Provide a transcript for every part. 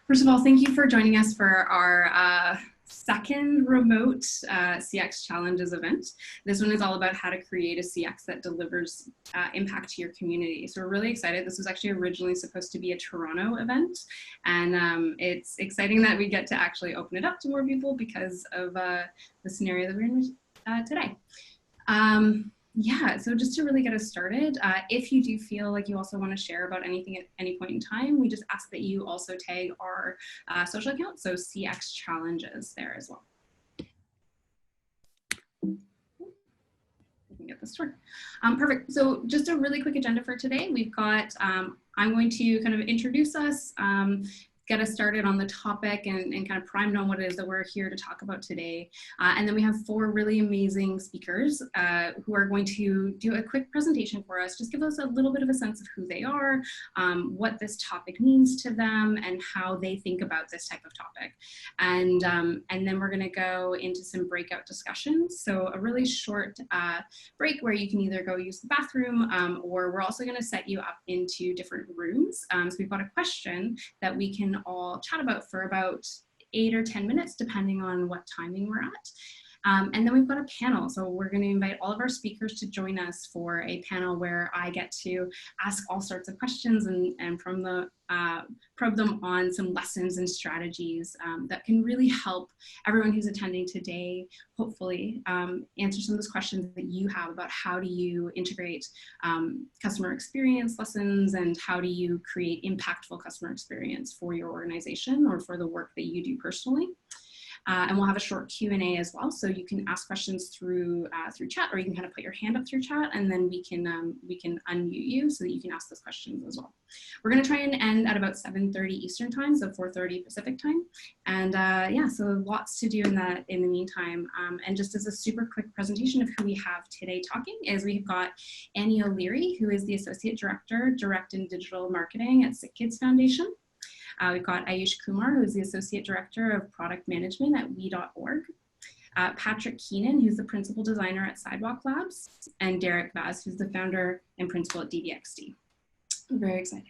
First of all, thank you for joining us for our second remote CX Challenges event. This one is all about how to create a CX that delivers impact to your community. So we're really excited. This was actually originally supposed to be a Toronto event, and it's exciting that we get to actually open it up to more people because of the scenario that we're in today. Yeah, so just to really get us started, if you do feel like you also want to share about anything at any point in time, we just ask that you also tag our social account, so CX Challenges there as well. We can get this to work. Perfect. So just a really quick agenda for today. We've got, I'm going to kind of introduce us, get us started on the topic and kind of primed on what it is that we're here to talk about today. And then we have four really amazing speakers who are going to do a quick presentation for us, just give us a little bit of a sense of who they are, what this topic means to them, and how they think about this type of topic. And then we're gonna go into some breakout discussions. So a really short break where you can either go use the bathroom or we're also gonna set you up into different rooms. So we've got a question that we can all chat about for about 8 or 10 minutes, depending on what timing we're at. And then we've got a panel. So we're going to invite all of our speakers to join us for a panel where I get to ask all sorts of questions and from the probe them on some lessons and strategies that can really help everyone who's attending today, hopefully, answer some of those questions that you have about how do you integrate customer experience lessons and how do you create impactful customer experience for your organization or for the work that you do personally. And we'll have a short Q&A as well, so you can ask questions through chat, or you can kind of put your hand up through chat, and then we can unmute you so that you can ask those questions as well. We're going to try and end at about 7:30 Eastern time, so 4:30 Pacific time, and yeah, so lots to do in the meantime. And just as a super quick presentation of who we have today talking is we've got Annie O'Leary, who is the Associate Director, Direct and Digital Marketing at SickKids Foundation. We've got Ayush Kumar, who's the Associate Director of Product Management at we.org. Patrick Keenan, who's the Principal Designer at Sidewalk Labs. And Derek Vaz, who's the Founder and Principal at DVXD. I'm very excited.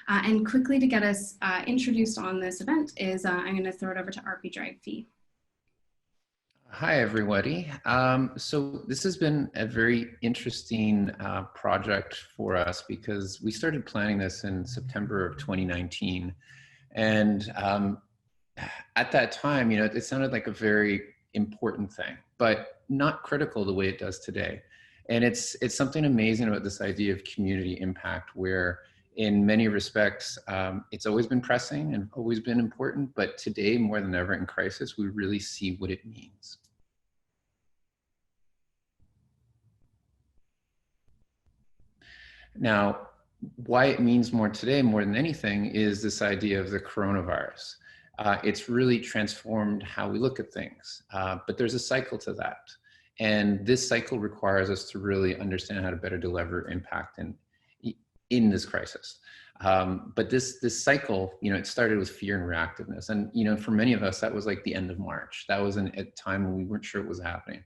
And quickly to get us introduced on this event is I'm going to throw it over to RP Drive Fee. Hi, everybody. So this has been a very interesting project for us because we started planning this in September of 2019. And at that time, you know, it sounded like a very important thing, but not critical the way it does today. And it's something amazing about this idea of community impact, where in many respects, it's always been pressing and always been important, but today more than ever in crisis, we really see what it means. Now, why it means more today, more than anything, is this idea of the coronavirus. It's really transformed how we look at things, but there's a cycle to that. And this cycle requires us to really understand how to better deliver impact in this crisis. But this cycle, you know, it started with fear and reactiveness. And, you know, for many of us, that was like the end of March. That was a time when we weren't sure what was happening.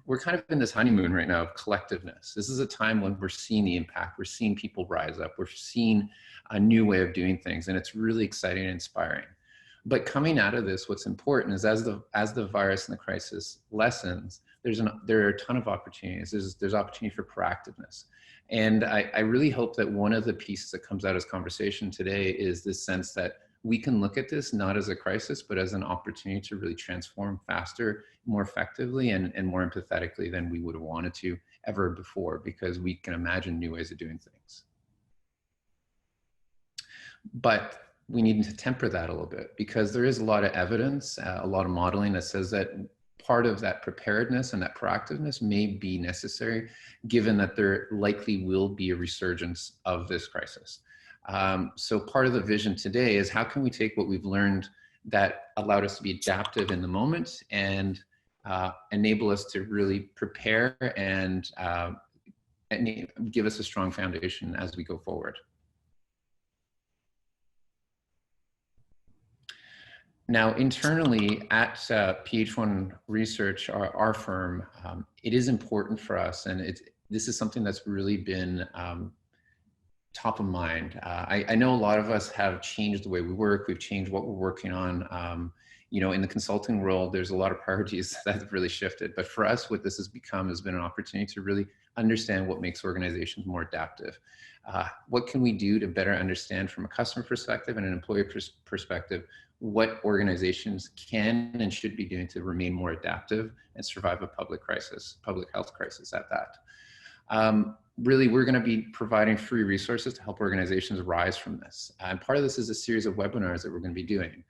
We're kind of in this honeymoon right now of collectiveness. This is a time when we're seeing the impact. We're seeing people rise up. We're seeing a new way of doing things, and it's really exciting and inspiring. But coming out of this, what's important is as the virus and the crisis lessens, there are a ton of opportunities. There's opportunity for proactiveness. And I really hope that one of the pieces that comes out as conversation today is this sense that we can look at this not as a crisis, but as an opportunity to really transform faster, more effectively, and more empathetically than we would have wanted to ever before, because we can imagine new ways of doing things. But we need to temper that a little bit, because there is a lot of evidence, a lot of modeling that says that part of that preparedness and that proactiveness may be necessary, given that there likely will be a resurgence of this crisis. So part of the vision today is how can we take what we've learned that allowed us to be adaptive in the moment and enable us to really prepare and give us a strong foundation as we go forward. Now, internally at PH1 Research, our firm, it is important for us, and this is something that's really been top of mind. I know a lot of us have changed the way we work. We've changed what we're working on. You know, in the consulting world, there's a lot of priorities that have really shifted. But for us, what this has become has been an opportunity to really understand what makes organizations more adaptive. What can we do to better understand from a customer perspective and an employee perspective what organizations can and should be doing to remain more adaptive and survive a public health crisis at that. Really, we're going to be providing free resources to help organizations rise from this. And part of this is a series of webinars that we're going to be doing.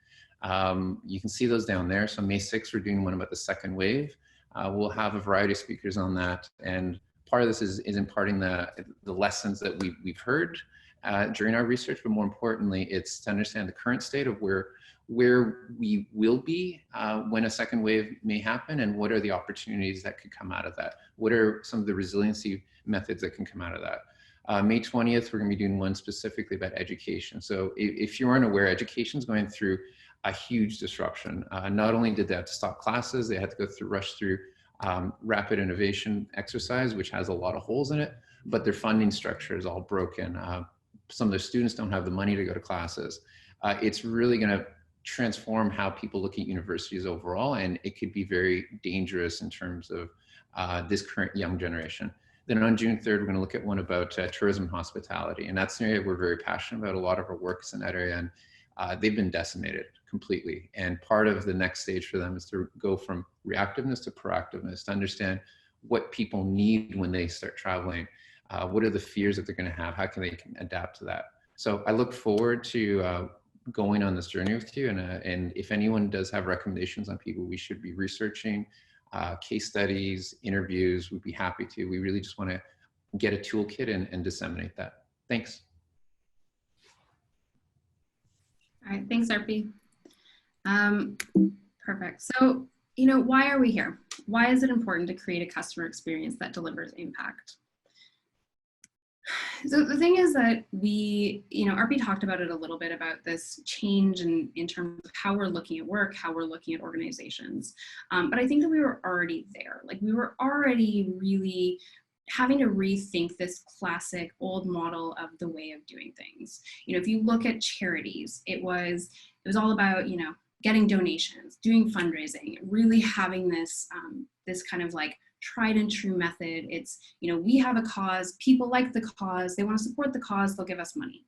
You can see those down there. So May 6th, we're doing one about the second wave. We'll have a variety of speakers on that. And part of this is imparting the lessons that we've heard during our research, but more importantly, it's to understand the current state of where we will be when a second wave may happen, and what are the opportunities that could come out of that? What are some of the resiliency methods that can come out of that? May 20th, we're going to be doing one specifically about education. So if you aren't aware, education is going through a huge disruption. Not only did they have to stop classes, they had to rush through rapid innovation exercise, which has a lot of holes in it, but their funding structure is all broken. Some of their students don't have the money to go to classes. It's really going to transform how people look at universities overall, and it could be very dangerous in terms of this current young generation. Then on June 3rd, we're going to look at one about tourism and hospitality, and that's an area we're very passionate about. A lot of our work is in that area, and they've been decimated completely. And part of the next stage for them is to go from reactiveness to proactiveness, to understand what people need when they start traveling. What are the fears that they're going to have? How can they adapt to that? So I look forward to going on this journey with you. And if anyone does have recommendations on people we should be researching, case studies, interviews, we'd be happy to. We really just want to get a toolkit and disseminate that. Thanks. All right, thanks, Arpi. Perfect. So, you know, why are we here? Why is it important to create a customer experience that delivers impact? So the thing is that we, you know, Arpi talked about it a little bit about this change in terms of how we're looking at work, how we're looking at organizations. But I think that we were already there. Like, we were already really having to rethink this classic old model of the way of doing things. You know, if you look at charities, it was all about, you know, getting donations, doing fundraising, really having this, this kind of like tried and true method. It's, you know, we have a cause, people like the cause, they want to support the cause, they'll give us money.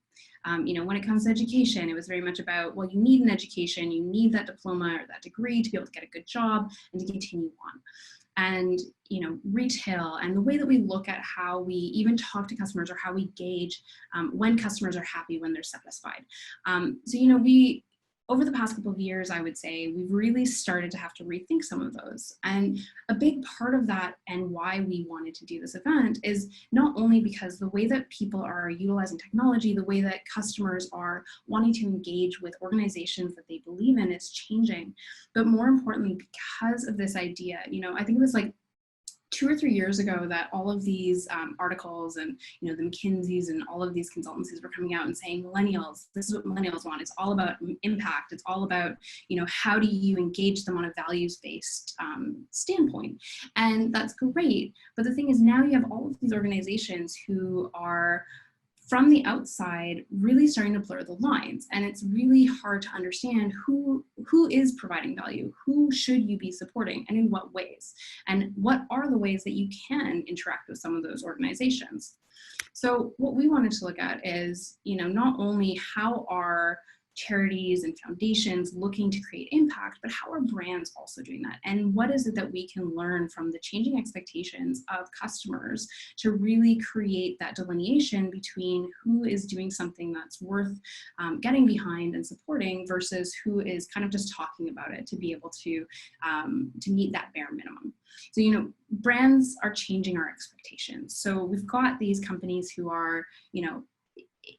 You know, when it comes to education, it was very much about, well, you need an education, you need that diploma or that degree to be able to get a good job and to continue on. And, you know, retail and the way that we look at how we even talk to customers, or how we gauge when customers are happy, when they're satisfied. So, you know, over the past couple of years, I would say we've really started to have to rethink some of those. And a big part of that, and why we wanted to do this event, is not only because the way that people are utilizing technology, the way that customers are wanting to engage with organizations that they believe in is changing, but more importantly, because of this idea. You know, I think it was like 2 or 3 years ago that all of these articles and, you know, the McKinseys and all of these consultancies were coming out and saying, millennials, this is what millennials want. It's all about impact. It's all about, you know, how do you engage them on a values-based standpoint? And that's great. But the thing is, now you have all of these organizations who are, from the outside, really starting to blur the lines. And it's really hard to understand who is providing value, who should you be supporting, and in what ways, and what are the ways that you can interact with some of those organizations. So what we wanted to look at is, you know, not only how are charities and foundations looking to create impact, but how are brands also doing that? And what is it that we can learn from the changing expectations of customers to really create that delineation between who is doing something that's worth getting behind and supporting versus who is kind of just talking about it to be able to meet that bare minimum. So, you know, brands are changing our expectations. So we've got these companies who are, you know,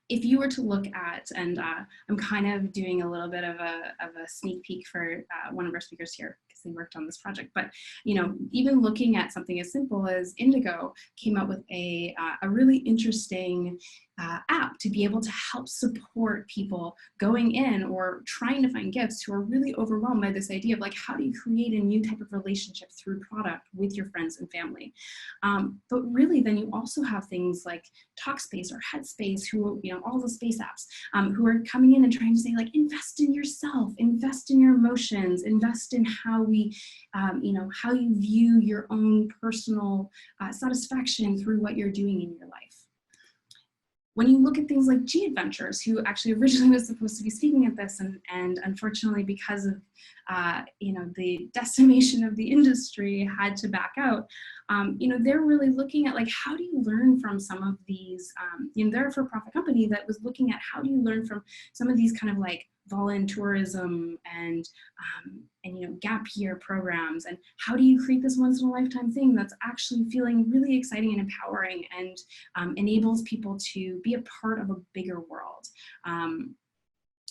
if you were to look at, and I'm kind of doing a little bit of a sneak peek for one of our speakers here because they worked on this project, but, you know, even looking at something as simple as Indigo came up with a really interesting app to be able to help support people going in or trying to find gifts who are really overwhelmed by this idea of like, how do you create a new type of relationship through product with your friends and family? But really then you also have things like Talkspace or Headspace, who, all the space apps, who are coming in and trying to say like, invest in yourself, invest in your emotions, invest in how we, how you view your own personal satisfaction through what you're doing in your life. When you look at things like G Adventures, who actually originally was supposed to be speaking at this, and unfortunately because of the decimation of the industry had to back out, they're really looking at like, how do you learn from some of these, they're a for-profit company that was looking at how do you learn from some of these kind of like voluntourism and gap year programs, and how do you create this once in a lifetime thing that's actually feeling really exciting and empowering and enables people to be a part of a bigger world.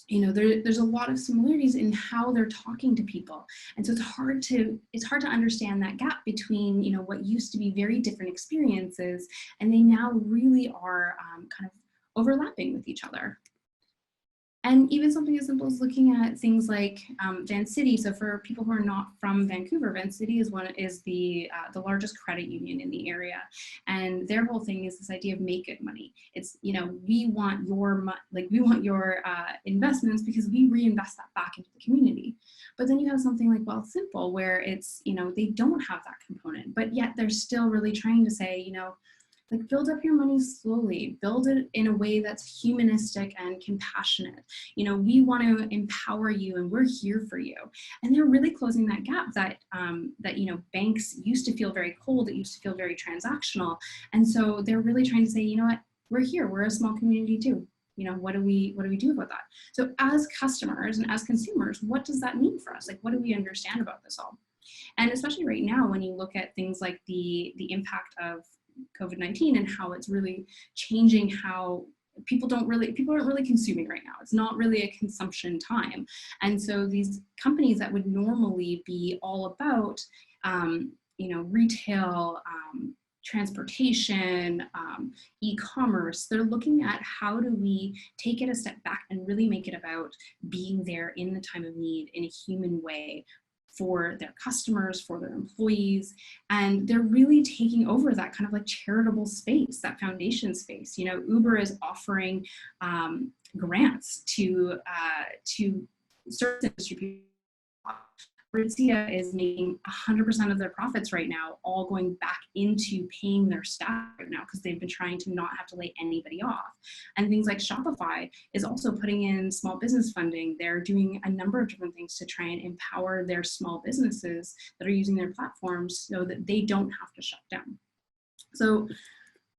There's a lot of similarities in how they're talking to people, and so it's hard to understand that gap between what used to be very different experiences, and they now really are kind of overlapping with each other. And even something as simple as looking at things like Vancity. So for people who are not from Vancouver, Vancity is the largest credit union in the area, and their whole thing is this idea of make good money. It's we want your investments because we reinvest that back into the community. But then you have something like Wealthsimple, where it's they don't have that component, but yet they're still really trying to say like, build up your money slowly, build it in a way that's humanistic and compassionate. We want to empower you and we're here for you. And they're really closing that gap that banks used to feel very cold, it used to feel very transactional. And so they're really trying to say, you know what, we're here, we're a small community too. What do we do about that? So as customers and as consumers, what does that mean for us? Like, what do we understand about this all? And especially right now, when you look at things like the impact of COVID-19 and how it's really changing how people aren't really consuming right now. It's not really a consumption time. And so these companies that would normally be all about, retail, transportation, e-commerce, they're looking at how do we take it a step back and really make it about being there in the time of need in a human way for their customers, for their employees, and they're really taking over that kind of like charitable space, that foundation space. Uber is offering grants to service industry people. Aritzia is making 100% of their profits right now, all going back into paying their staff right now because they've been trying to not have to lay anybody off. And things like Shopify is also putting in small business funding. They're doing a number of different things to try and empower their small businesses that are using their platforms so that they don't have to shut down. So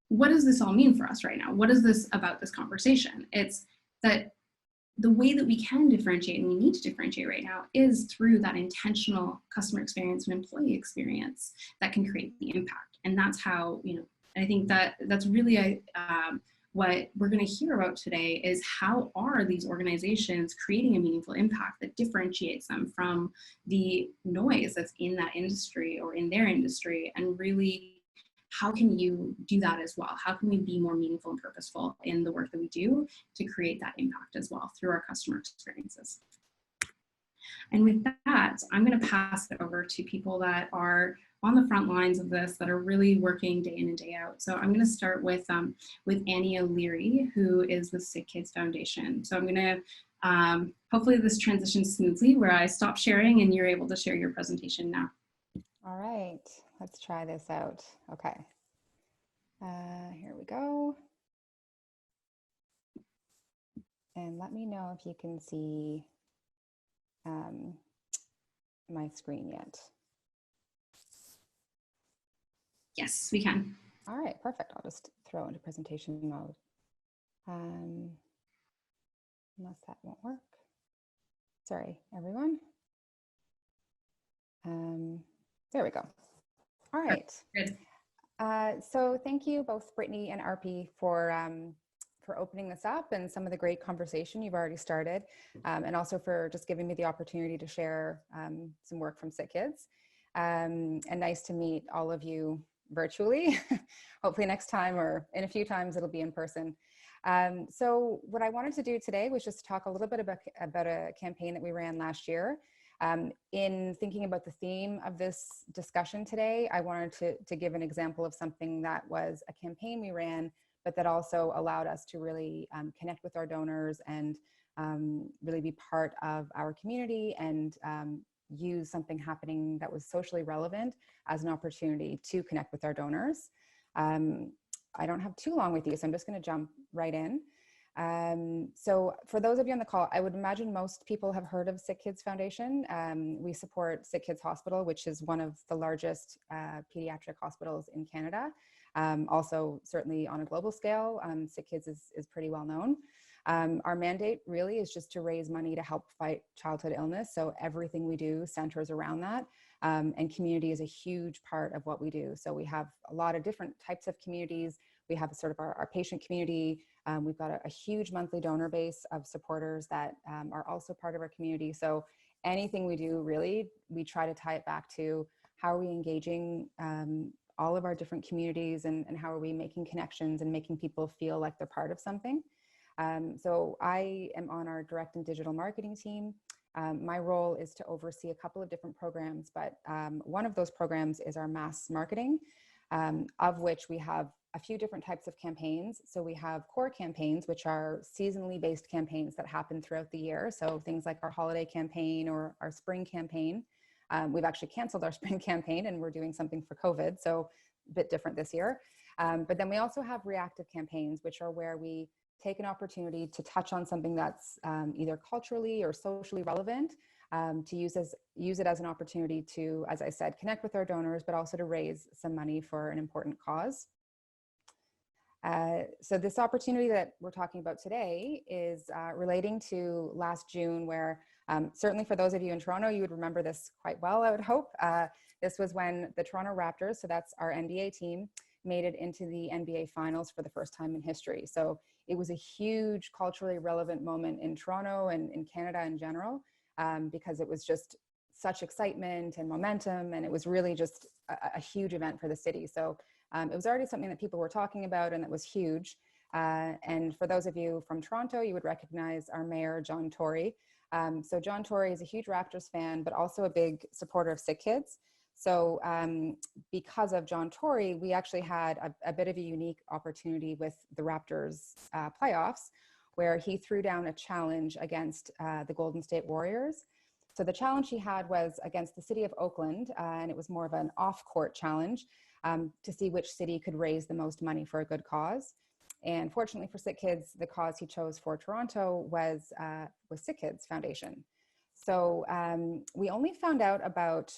what does this all mean for us right now? What is this about this conversation? It's that the way that we can differentiate and we need to differentiate right now is through that intentional customer experience and employee experience that can create the impact. And that's how, I think that's really what we're going to hear about today is how are these organizations creating a meaningful impact that differentiates them from the noise that's in that industry or in their industry, and really how can you do that as well? How can we be more meaningful and purposeful in the work that we do to create that impact as well through our customer experiences? And with that, I'm going to pass it over to people that are on the front lines of this, that are really working day in and day out. So I'm going to start with Annie O'Leary, who is with SickKids Foundation. So I'm going to, hopefully this transitions smoothly where I stop sharing and you're able to share your presentation now. All right, let's try this out. Okay, here we go. And let me know if you can see my screen yet. Yes, we can. All right, perfect. I'll just throw into presentation mode. Unless that won't work. Sorry, everyone. There we go. All right. Good. So thank you both Brittany and Arpi for opening this up and some of the great conversation you've already started, and also for just giving me the opportunity to share some work from SickKids. And nice to meet all of you virtually. Hopefully next time or in a few times it'll be in person. So what I wanted to do today was just talk a little bit about a campaign that we ran last year. In thinking about the theme of this discussion today, I wanted to give an example of something that was a campaign we ran, but that also allowed us to really connect with our donors and really be part of our community and use something happening that was socially relevant as an opportunity to connect with our donors. I don't have too long with you, so I'm just going to jump right in. So for those of you on the call, I would imagine most people have heard of SickKids Foundation. We support SickKids Hospital, which is one of the largest pediatric hospitals in Canada. Also, certainly on a global scale, SickKids is pretty well known. Our mandate really is just to raise money to help fight childhood illness. So everything we do centers around that. And community is a huge part of what we do. So we have a lot of different types of communities. We have sort of our patient community. We've got a huge monthly donor base of supporters that are also part of our community. So anything we do, really, we try to tie it back to how are we engaging all of our different communities and how are we making connections and making people feel like they're part of something. So I am on our direct and digital marketing team. My role is to oversee a couple of different programs, but one of those programs is our mass marketing, of which we have a few different types of campaigns. So we have core campaigns, which are seasonally based campaigns that happen throughout the year. So things like our holiday campaign or our spring campaign. We've actually canceled our spring campaign and we're doing something for COVID, so a bit different this year. But then we also have reactive campaigns, which are where we take an opportunity to touch on something that's either culturally or socially relevant, to use it as an opportunity to, as I said, connect with our donors, but also to raise some money for an important cause. So this opportunity that we're talking about today is relating to last June, where certainly for those of you in Toronto, you would remember this quite well, I would hope. This was when the Toronto Raptors, so that's our NBA team, made it into the NBA finals for the first time in history. So it was a huge culturally relevant moment in Toronto and in Canada in general, because it was just such excitement and momentum, and it was really just a huge event for the city. So it was already something that people were talking about and that was huge. And for those of you from Toronto, you would recognize our mayor, John Tory. So John Tory is a huge Raptors fan, but also a big supporter of SickKids. So because of John Tory, we actually had a bit of a unique opportunity with the Raptors playoffs, where he threw down a challenge against the Golden State Warriors. So the challenge he had was against the city of Oakland, and it was more of an off-court challenge to see which city could raise the most money for a good cause. And fortunately for SickKids, the cause he chose for Toronto was SickKids Foundation. So we only found out about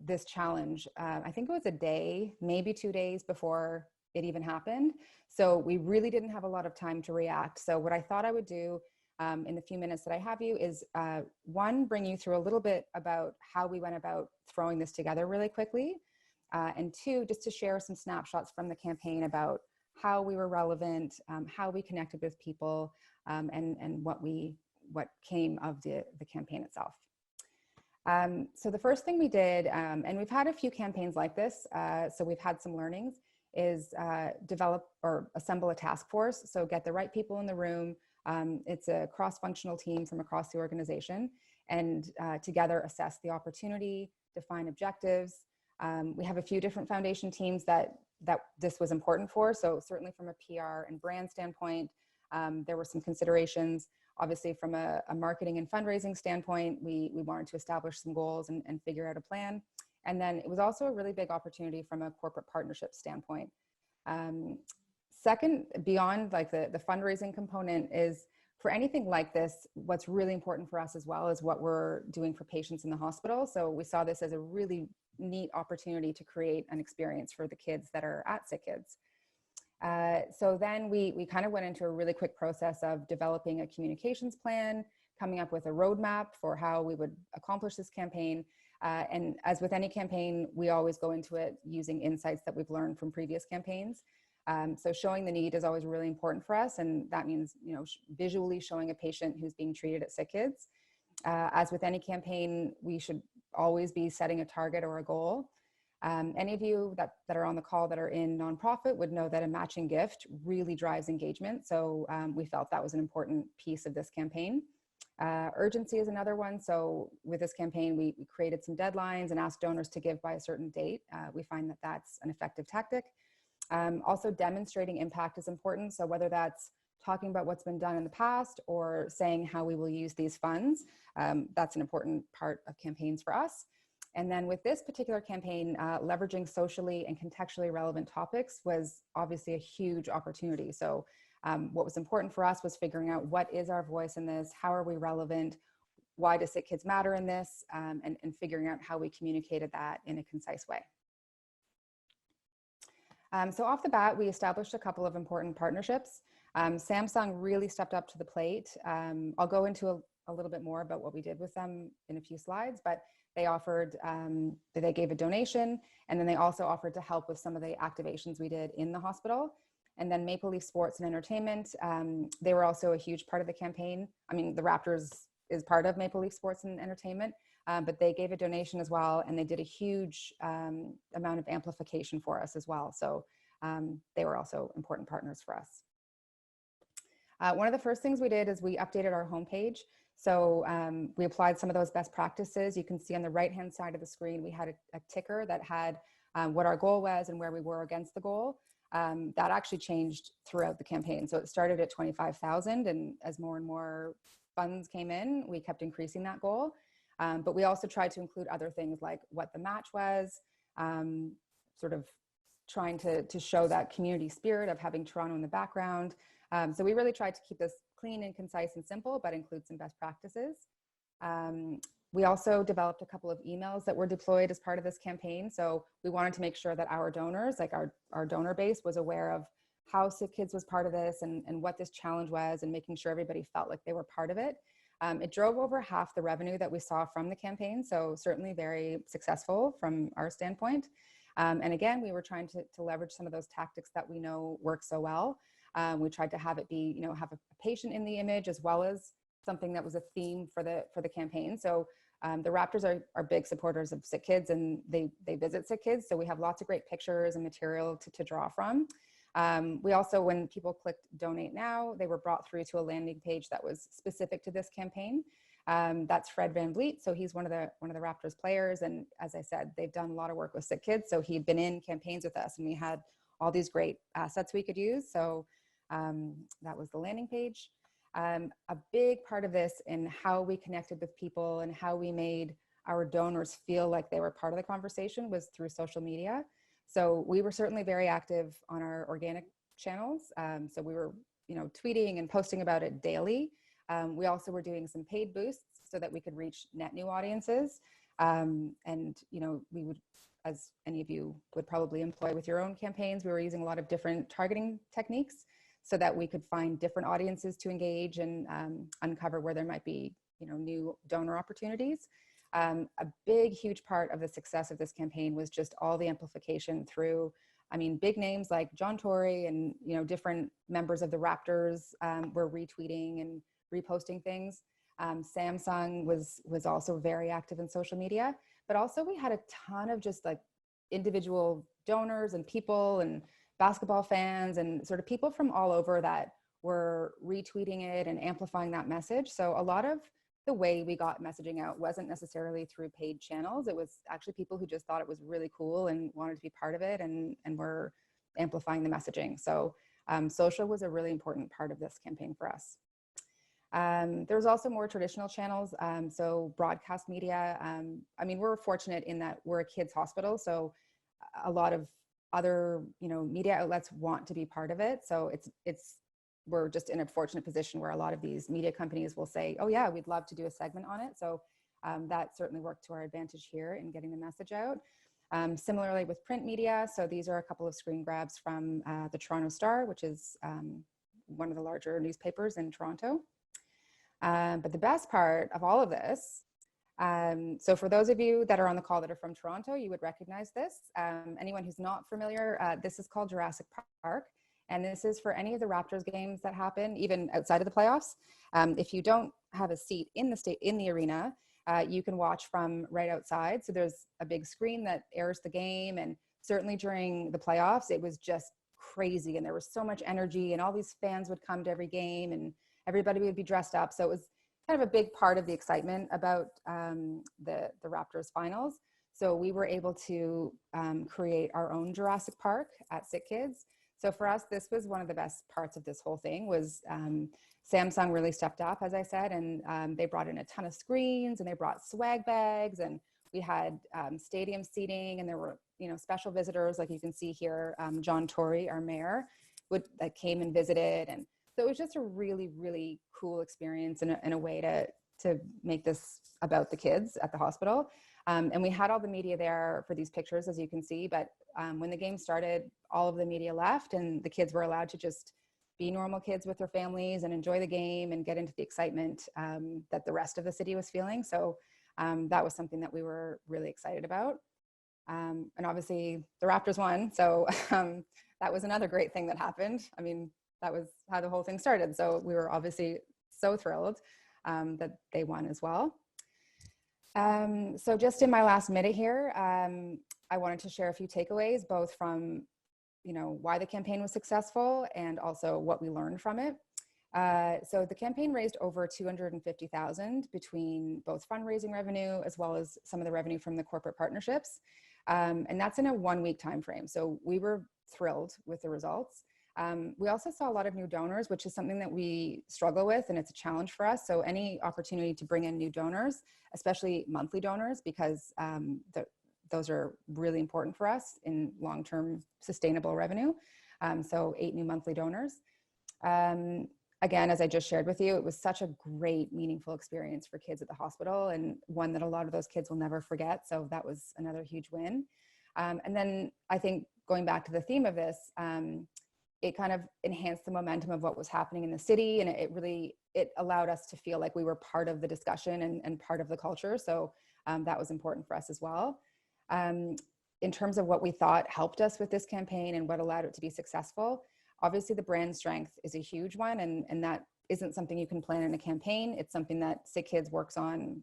this challenge, I think it was a day, maybe 2 days before it even happened. So we really didn't have a lot of time to react. So what I thought I would do in the few minutes that I have you is one, bring you through a little bit about how we went about throwing this together really quickly. And two, just to share some snapshots from the campaign about how we were relevant, how we connected with people, and what came of the campaign itself. So the first thing we did, and we've had a few campaigns like this, so we've had some learnings, is develop or assemble a task force. So get the right people in the room. It's a cross-functional team from across the organization, and together assess the opportunity, define objectives. We have a few different foundation teams that this was important for. So certainly from a PR and brand standpoint, there were some considerations. Obviously, from a marketing and fundraising standpoint, we wanted to establish some goals and figure out a plan. And then it was also a really big opportunity from a corporate partnership standpoint. Second, beyond like the fundraising component, is for anything like this, what's really important for us as well is what we're doing for patients in the hospital. So we saw this as a really neat opportunity to create an experience for the kids that are at SickKids. So then we kind of went into a really quick process of developing a communications plan, coming up with a roadmap for how we would accomplish this campaign. And as with any campaign, we always go into it using insights that we've learned from previous campaigns. So showing the need is always really important for us. And that means, visually showing a patient who's being treated at SickKids. As with any campaign, we should always be setting a target or a goal. Any of you that are on the call that are in nonprofit would know that a matching gift really drives engagement. So we felt that was an important piece of this campaign. Urgency is another one. So with this campaign, we created some deadlines and asked donors to give by a certain date. We find that that's an effective tactic. Also, demonstrating impact is important. So whether that's talking about what's been done in the past or saying how we will use these funds, that's an important part of campaigns for us. And then with this particular campaign, leveraging socially and contextually relevant topics was obviously a huge opportunity. So what was important for us was figuring out what is our voice in this, how are we relevant, why does SickKids matter in this, and figuring out how we communicated that in a concise way. So off the bat, we established a couple of important partnerships. Samsung really stepped up to the plate. I'll go into a little bit more about what we did with them in a few slides, but they offered, they gave a donation, and then they also offered to help with some of the activations we did in the hospital. And then Maple Leaf Sports and Entertainment, they were also a huge part of the campaign. I mean, the Raptors is part of Maple Leaf Sports and Entertainment, but they gave a donation as well, and they did a huge amount of amplification for us as well. So they were also important partners for us. One of the first things we did is we updated our homepage. So we applied some of those best practices. You can see on the right-hand side of the screen, we had a ticker that had what our goal was and where we were against the goal. That actually changed throughout the campaign. So it started at 25,000, and as more and more funds came in, we kept increasing that goal. But we also tried to include other things like what the match was, sort of trying to show that community spirit of having Toronto in the background. So we really tried to keep this clean and concise and simple, but include some best practices. We also developed a couple of emails that were deployed as part of this campaign. So we wanted to make sure that our donors, like our donor base, was aware of how SickKids was part of this and what this challenge was, and making sure everybody felt like they were part of it. It drove over half the revenue that we saw from the campaign. So certainly very successful from our standpoint. And again, we were trying to leverage some of those tactics that we know work so well. We tried to have it be, have a patient in the image as well as something that was a theme for the campaign. So the Raptors are big supporters of SickKids, and they visit SickKids. So we have lots of great pictures and material to draw from. We also, when people clicked donate now, they were brought through to a landing page that was specific to this campaign. That's Fred Van Vliet. So he's one of the Raptors players. And as I said, they've done a lot of work with SickKids. So he'd been in campaigns with us, and we had all these great assets we could use. So that was the landing page. A big part of this and how we connected with people and how we made our donors feel like they were part of the conversation was through social media. So we were certainly very active on our organic channels. So we were, tweeting and posting about it daily. We also were doing some paid boosts so that we could reach net new audiences. And, we would, as any of you would probably employ with your own campaigns, we were using a lot of different targeting techniques so that we could find different audiences to engage and uncover where there might be, new donor opportunities. A big, huge part of the success of this campaign was just all the amplification through, big names like John Tory and, different members of the Raptors were retweeting and reposting things. Samsung was also very active in social media, but also we had a ton of just like individual donors and people and basketball fans and sort of people from all over that were retweeting it and amplifying that message. So a lot of the way we got messaging out wasn't necessarily through paid channels. It was actually people who just thought it was really cool and wanted to be part of it and were amplifying the messaging. So social was a really important part of this campaign for us. There's also more traditional channels. So broadcast media. We're fortunate in that we're a kids hospital. So a lot of other, media outlets want to be part of it. So we're just in a fortunate position where a lot of these media companies will say, oh yeah, we'd love to do a segment on it. So that certainly worked to our advantage here in getting the message out. Similarly with print media. So these are a couple of screen grabs from the Toronto Star, which is one of the larger newspapers in Toronto. But the best part of all of this, so for those of you that are on the call that are from Toronto, you would recognize this. Anyone who's not familiar, this is called Jurassic Park. And this is for any of the Raptors games that happen, even outside of the playoffs. If you don't have a seat in the arena, you can watch from right outside. So there's a big screen that airs the game. And certainly during the playoffs, it was just crazy. And there was so much energy and all these fans would come to every game and everybody would be dressed up. So it was kind of a big part of the excitement about the Raptors finals. So we were able to create our own Jurassic Park at SickKids. So for us, this was one of the best parts of this whole thing was Samsung really stepped up, as I said, and they brought in a ton of screens and they brought swag bags and we had stadium seating and there were, special visitors like you can see here, John Tory, our mayor, that came and visited. And so it was just a really, really cool experience and a way to make this about the kids at the hospital. And we had all the media there for these pictures, as you can see, but when the game started, all of the media left and the kids were allowed to just be normal kids with their families and enjoy the game and get into the excitement that the rest of the city was feeling. So that was something that we were really excited about. And obviously the Raptors won. So that was another great thing that happened. I mean, that was how the whole thing started. So we were obviously so thrilled that they won as well. So just in my last minute here, I wanted to share a few takeaways, both from, why the campaign was successful and also what we learned from it. So the campaign raised over $250,000 between both fundraising revenue as well as some of the revenue from the corporate partnerships. And that's in a 1-week time frame. So we were thrilled with the results. We also saw a lot of new donors, which is something that we struggle with, and it's a challenge for us. So any opportunity to bring in new donors, especially monthly donors, because those are really important for us in long-term sustainable revenue. So 8 new monthly donors. Again, as I just shared with you, it was such a great, meaningful experience for kids at the hospital and one that a lot of those kids will never forget. So that was another huge win. And then I think going back to the theme of this, it kind of enhanced the momentum of what was happening in the city. And it allowed us to feel like we were part of the discussion and part of the culture. So that was important for us as well. In terms of what we thought helped us with this campaign and what allowed it to be successful, obviously the brand strength is a huge one. And that isn't something you can plan in a campaign. It's something that SickKids works on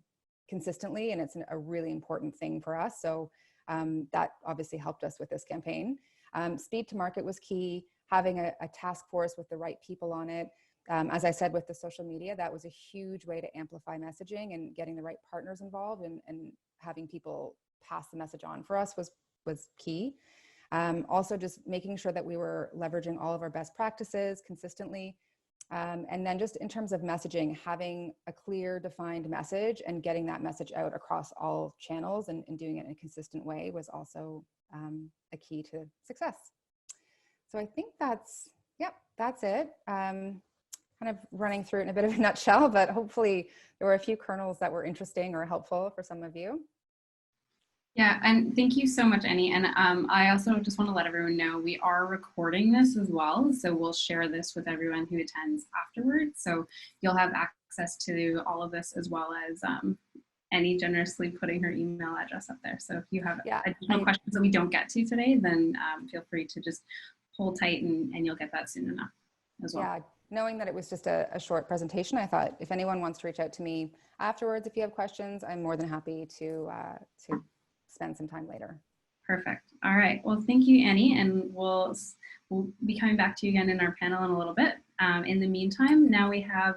consistently. And it's a really important thing for us. So that obviously helped us with this campaign. Speed to market was key. Having a task force with the right people on it. As I said, with the social media, that was a huge way to amplify messaging and getting the right partners involved and having people pass the message on for us was key. Also just making sure that we were leveraging all of our best practices consistently. And then just in terms of messaging, having a clear defined message and getting that message out across all channels and doing it in a consistent way was also a key to success. So I think that's it. Kind of running through it in a bit of a nutshell, but hopefully there were a few kernels that were interesting or helpful for some of you. Yeah, and thank you so much, Annie. And I also just want to let everyone know we are recording this as well. So we'll share this with everyone who attends afterwards. So you'll have access to all of this as well as Annie generously putting her email address up there. So if you have additional questions that we don't get to today, then feel free to just hold tight and you'll get that soon enough as well. Yeah, knowing that it was just a short presentation, I thought if anyone wants to reach out to me afterwards, if you have questions, I'm more than happy to spend some time later. Perfect. All right. Well, thank you, Annie, and we'll be coming back to you again in our panel in a little bit. In the meantime, now we have,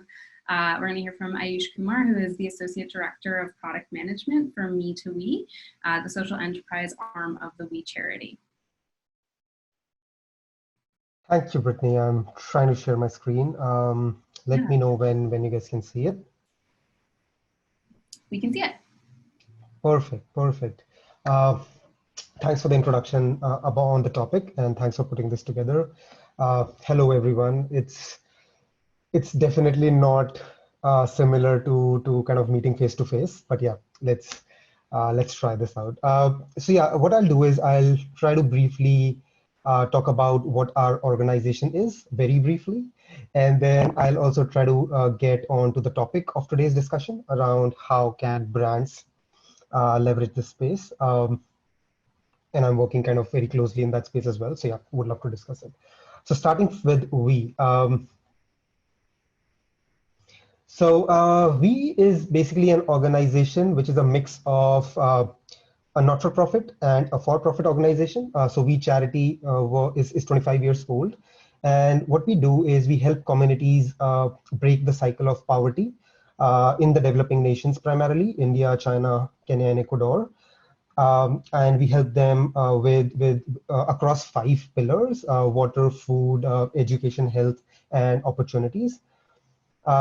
we're going to hear from Ayush Kumar, who is the Associate Director of Product Management for Me to We, the social enterprise arm of the We charity. Thank you, Brittany. I'm trying to share my screen. Let me know when you guys can see it. We can see it. Perfect, perfect. Thanks for the introduction on the topic, and thanks for putting this together. Hello, everyone. It's definitely not similar to kind of meeting face to face, but yeah, let's try this out. So yeah, what I'll do is I'll try to briefly talk about what our organization is very briefly. And then I'll also try to get on to the topic of today's discussion around how can brands leverage this space. And I'm working kind of very closely in that space as well. So yeah, would love to discuss it. So starting with We. So we is basically an organization which is a mix of a not-for-profit and a for-profit organization. So we charity is 25 years old. And what we do is we help communities break the cycle of poverty in the developing nations, primarily India, China, Kenya, and Ecuador. And we help them with across 5 pillars: water, food, education, health, and opportunities.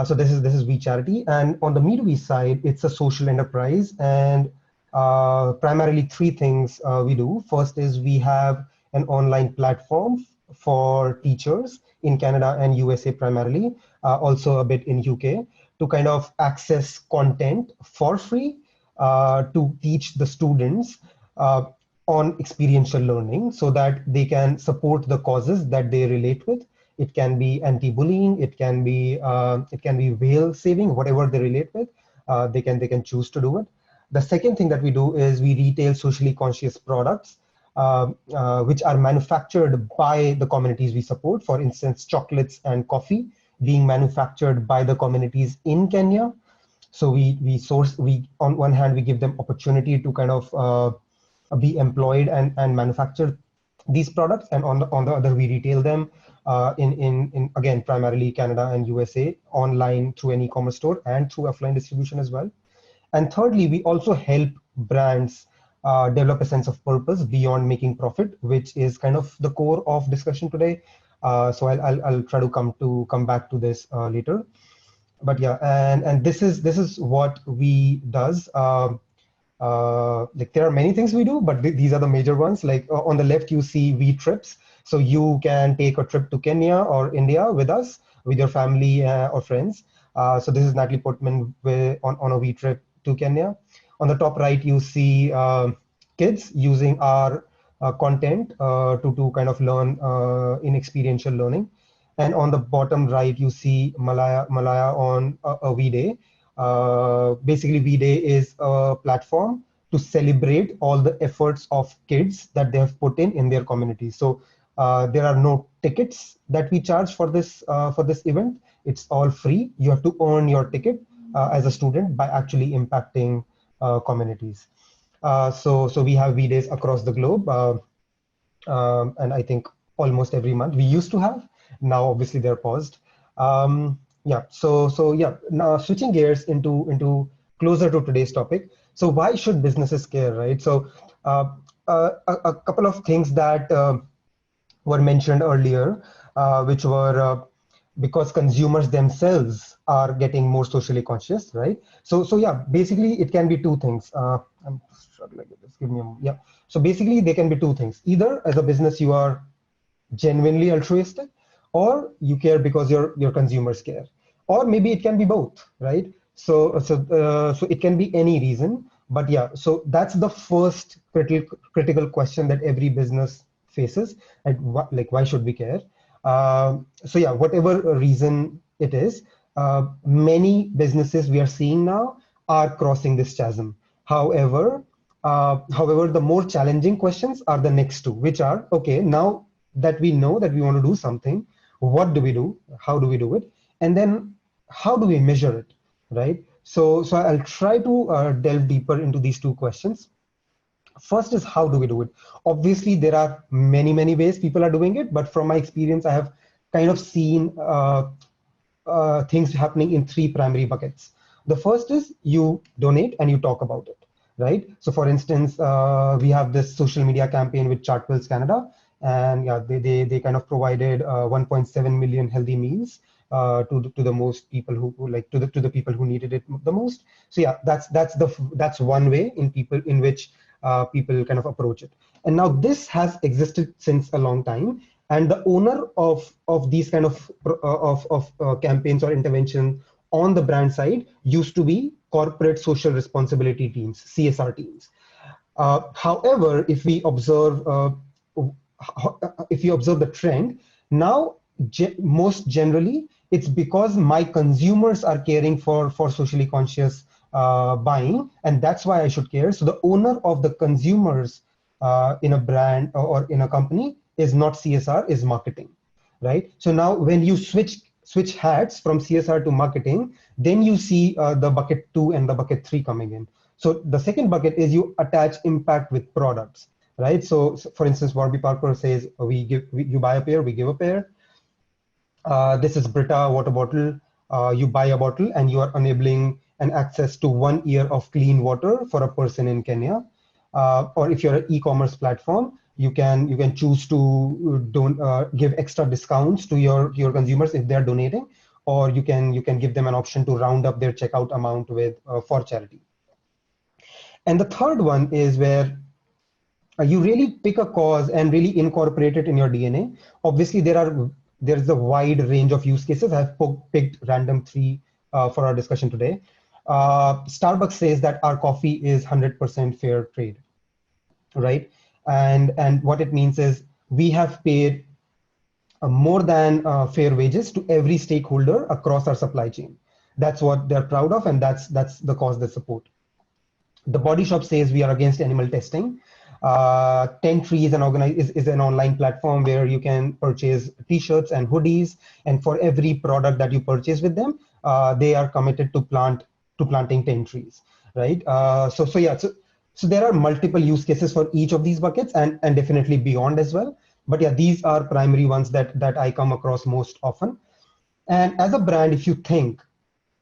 So this is We Charity, and on the Me2We side, it's a social enterprise, and primarily 3 things we do. First is we have an online platform for teachers in Canada and USA primarily, also a bit in UK, to kind of access content for free to teach the students on experiential learning, so that they can support the causes that they relate with. It can be anti-bullying, it can be whale saving, whatever they relate with. They can choose to do it. The second thing that we do is we retail socially conscious products, which are manufactured by the communities we support. For instance, chocolates and coffee being manufactured by the communities in Kenya. So we on one hand we give them opportunity to kind of be employed and manufacture these products, and on the other we retail them in again primarily Canada and USA, online through an e-commerce store and through offline distribution as well. And thirdly, we also help brands develop a sense of purpose beyond making profit, which is kind of the core of discussion today. So I'll try to come back to this later. But yeah, and this is what we does. Like there are many things we do, but these are the major ones. Like on the left, you see We Trips. So you can take a trip to Kenya or India with us, with your family or friends. So this is Natalie Portman on a We Trip to Kenya. On the top right, you see kids using our content to kind of learn in experiential learning. And on the bottom right, you see Malaya on a We Day. Basically, We Day is a platform to celebrate all the efforts of kids that they have put in their communities. So there are no tickets that we charge for this event. It's all free. You have to earn your ticket as a student by actually impacting communities. So we have We Days across the globe, and I think almost every month. We used to have. Now, obviously, they're paused. Yeah. So yeah. Now, switching gears into closer to today's topic. So, why should businesses care, right? So, a couple of things that were mentioned earlier, which were because consumers themselves are getting more socially conscious, right? So yeah. Basically, it can be 2 things. I'm struggling with this. Give me a moment. Yeah. So basically, they can be 2 things. Either as a business, you are genuinely altruistic, or you care because your consumers care, or maybe it can be both, right? So it can be any reason, but yeah. So that's the first critical question that every business faces, and why should we care? So yeah, whatever reason it is, many businesses we are seeing now are crossing this chasm. However, the more challenging questions are the next 2, which are, okay, now that we know that we want to do something, what do we do? How do we do it? And then how do we measure it, right? So I'll try to delve deeper into these 2 questions. First is, how do we do it? Obviously, there are many ways people are doing it, but from my experience, I have kind of seen things happening in 3 primary buckets. The first is you donate and you talk about it, right? So for instance, we have this social media campaign with Chartwells Canada, and yeah, they kind of provided 1.7 million healthy meals to the most people who like to the people who needed it the most. So yeah, that's one way in which people kind of approach it. And now this has existed since a long time, and the owner of these kind of campaigns or intervention on the brand side used to be corporate social responsibility teams, CSR teams. However, if we observe the trend now, most generally, it's because my consumers are caring for socially conscious buying, and that's why I should care. So the owner of the consumers in a brand or in a company is not CSR, is marketing, right? So now when you switch switch hats from CSR to marketing, then you see the bucket 2 and the bucket 3 coming in. So the second bucket is you attach impact with products, right? So for instance, Warby Parker says, you buy a pair, we give a pair. This is Brita water bottle. You buy a bottle and you are enabling an access to 1 year of clean water for a person in Kenya. Or if you're an e-commerce platform, you can choose to give extra discounts to your consumers if they're donating, or you can give them an option to round up their checkout amount with for charity. And the third one is where you really pick a cause and really incorporate it in your DNA. Obviously, there's a wide range of use cases. I've picked random 3 for our discussion today. Starbucks says that our coffee is 100% fair trade, right? And what it means is we have paid more than fair wages to every stakeholder across our supply chain. That's what they're proud of, and that's the cause they support. The Body Shop says we are against animal testing. 10 Tree is an online platform where you can purchase t-shirts and hoodies, and for every product that you purchase with them, they are committed to planting 10 trees, right? So there are multiple use cases for each of these buckets, and definitely beyond as well. But yeah, these are primary ones that I come across most often. And as a brand, if you think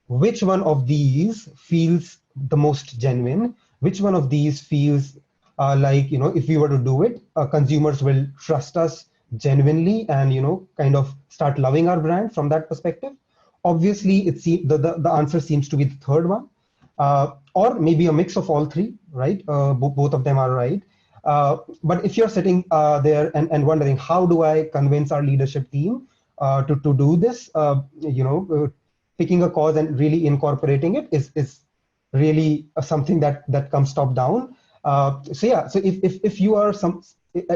which one of these feels the most genuine, which one of these feels like, if we were to do it, consumers will trust us genuinely and, kind of start loving our brand from that perspective. Obviously, the answer seems to be the third one, or maybe a mix of all 3, right? Both of them are right. But if you're sitting there and wondering, how do I convince our leadership team to do this, picking a cause and really incorporating it is really something that comes top down. So if you are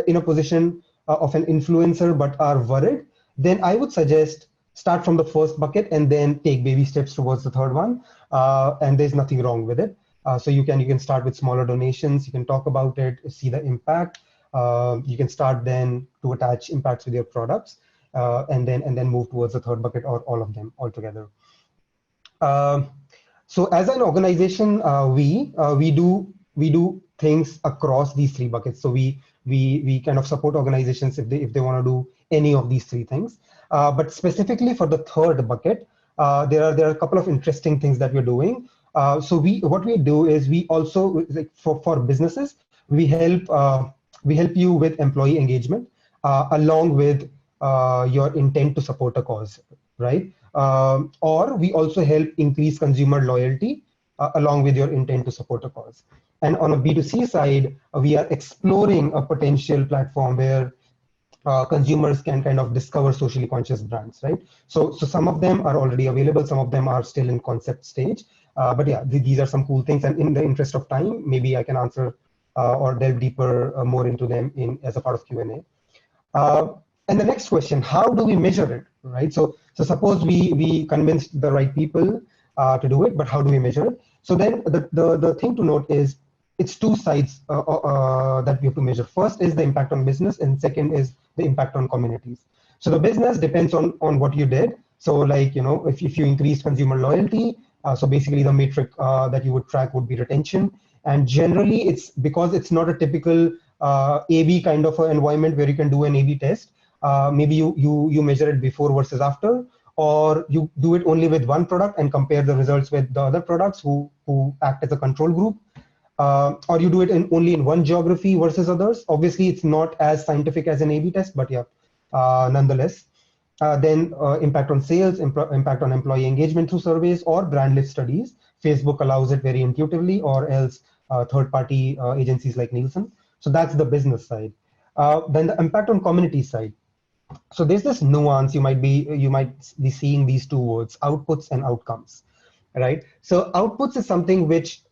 in a position of an influencer but are worried, then I would suggest start from the first bucket and then take baby steps towards the third one. And there's nothing wrong with it. So you can start with smaller donations. You can talk about it, see the impact. You can start then to attach impacts with your products, and then move towards the third bucket or all of them altogether. So as an organization, we do things across these 3 buckets. So we kind of support organizations if they want to do any of these 3 things. But specifically for the third bucket, there are a couple of interesting things that we're doing. So what we do is we also, like for businesses, we help you with employee engagement along with your intent to support a cause, right? Or we also help increase consumer loyalty along with your intent to support a cause. And on a B2C side, we are exploring a potential platform where consumers can kind of discover socially conscious brands, right? So some of them are already available, some of them are still in concept stage. But yeah, these are some cool things. And in the interest of time, maybe I can answer or delve deeper more into them as a part of Q&A. And the next question, how do we measure it, right? So suppose we convinced the right people to do it, but how do we measure it? So then the thing to note is it's 2 sides that we have to measure. First is the impact on business, and second is the impact on communities. So the business depends on what you did. So like, if you increase consumer loyalty, so basically the metric that you would track would be retention. And generally it's because it's not a typical A/B kind of an environment where you can do an A/B test. Maybe you measure it before versus after, or you do it only with one product and compare the results with the other products who act as a control group. Or you do it only in one geography versus others. Obviously, it's not as scientific as an A/B test, but yeah, nonetheless. Then impact on sales, impact on employee engagement through surveys or brand lift studies. Facebook allows it very intuitively, or else third-party agencies like Nielsen. So that's the business side. Then the impact on community side. So there's this nuance. You might be seeing these 2 words, outputs and outcomes, right? So outputs is something which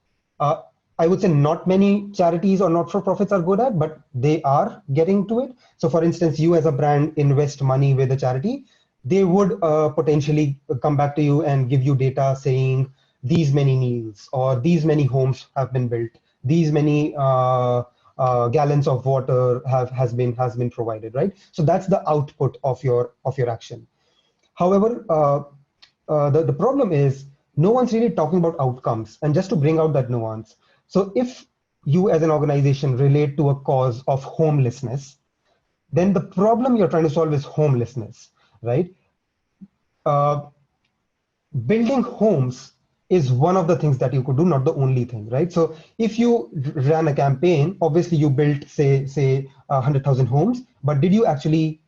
I would say not many charities or not-for-profits are good at, but they are getting to it. So for instance, you as a brand invest money with a charity, they would potentially come back to you and give you data saying these many meals or these many homes have been built, these many gallons of water has been provided, right? So that's the output of your action. However, the problem is no one's really talking about outcomes. And just to bring out that nuance, so if you as an organization relate to a cause of homelessness, then the problem you're trying to solve is homelessness, right? Uh, Building homes is one of the things that you could do, not the only thing, right? So if you ran a campaign, obviously you built say 100,000 homes, but did you actually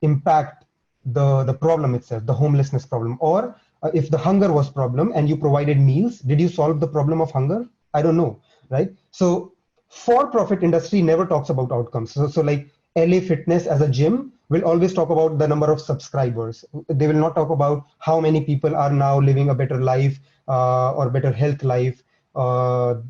impact the problem itself, the homelessness problem? Or if the hunger was problem and you provided meals, did you solve the problem of hunger? I don't know, right? So for-profit industry never talks about outcomes. So like LA Fitness as a gym will always talk about the number of subscribers. They will not talk about how many people are now living a better life or better health life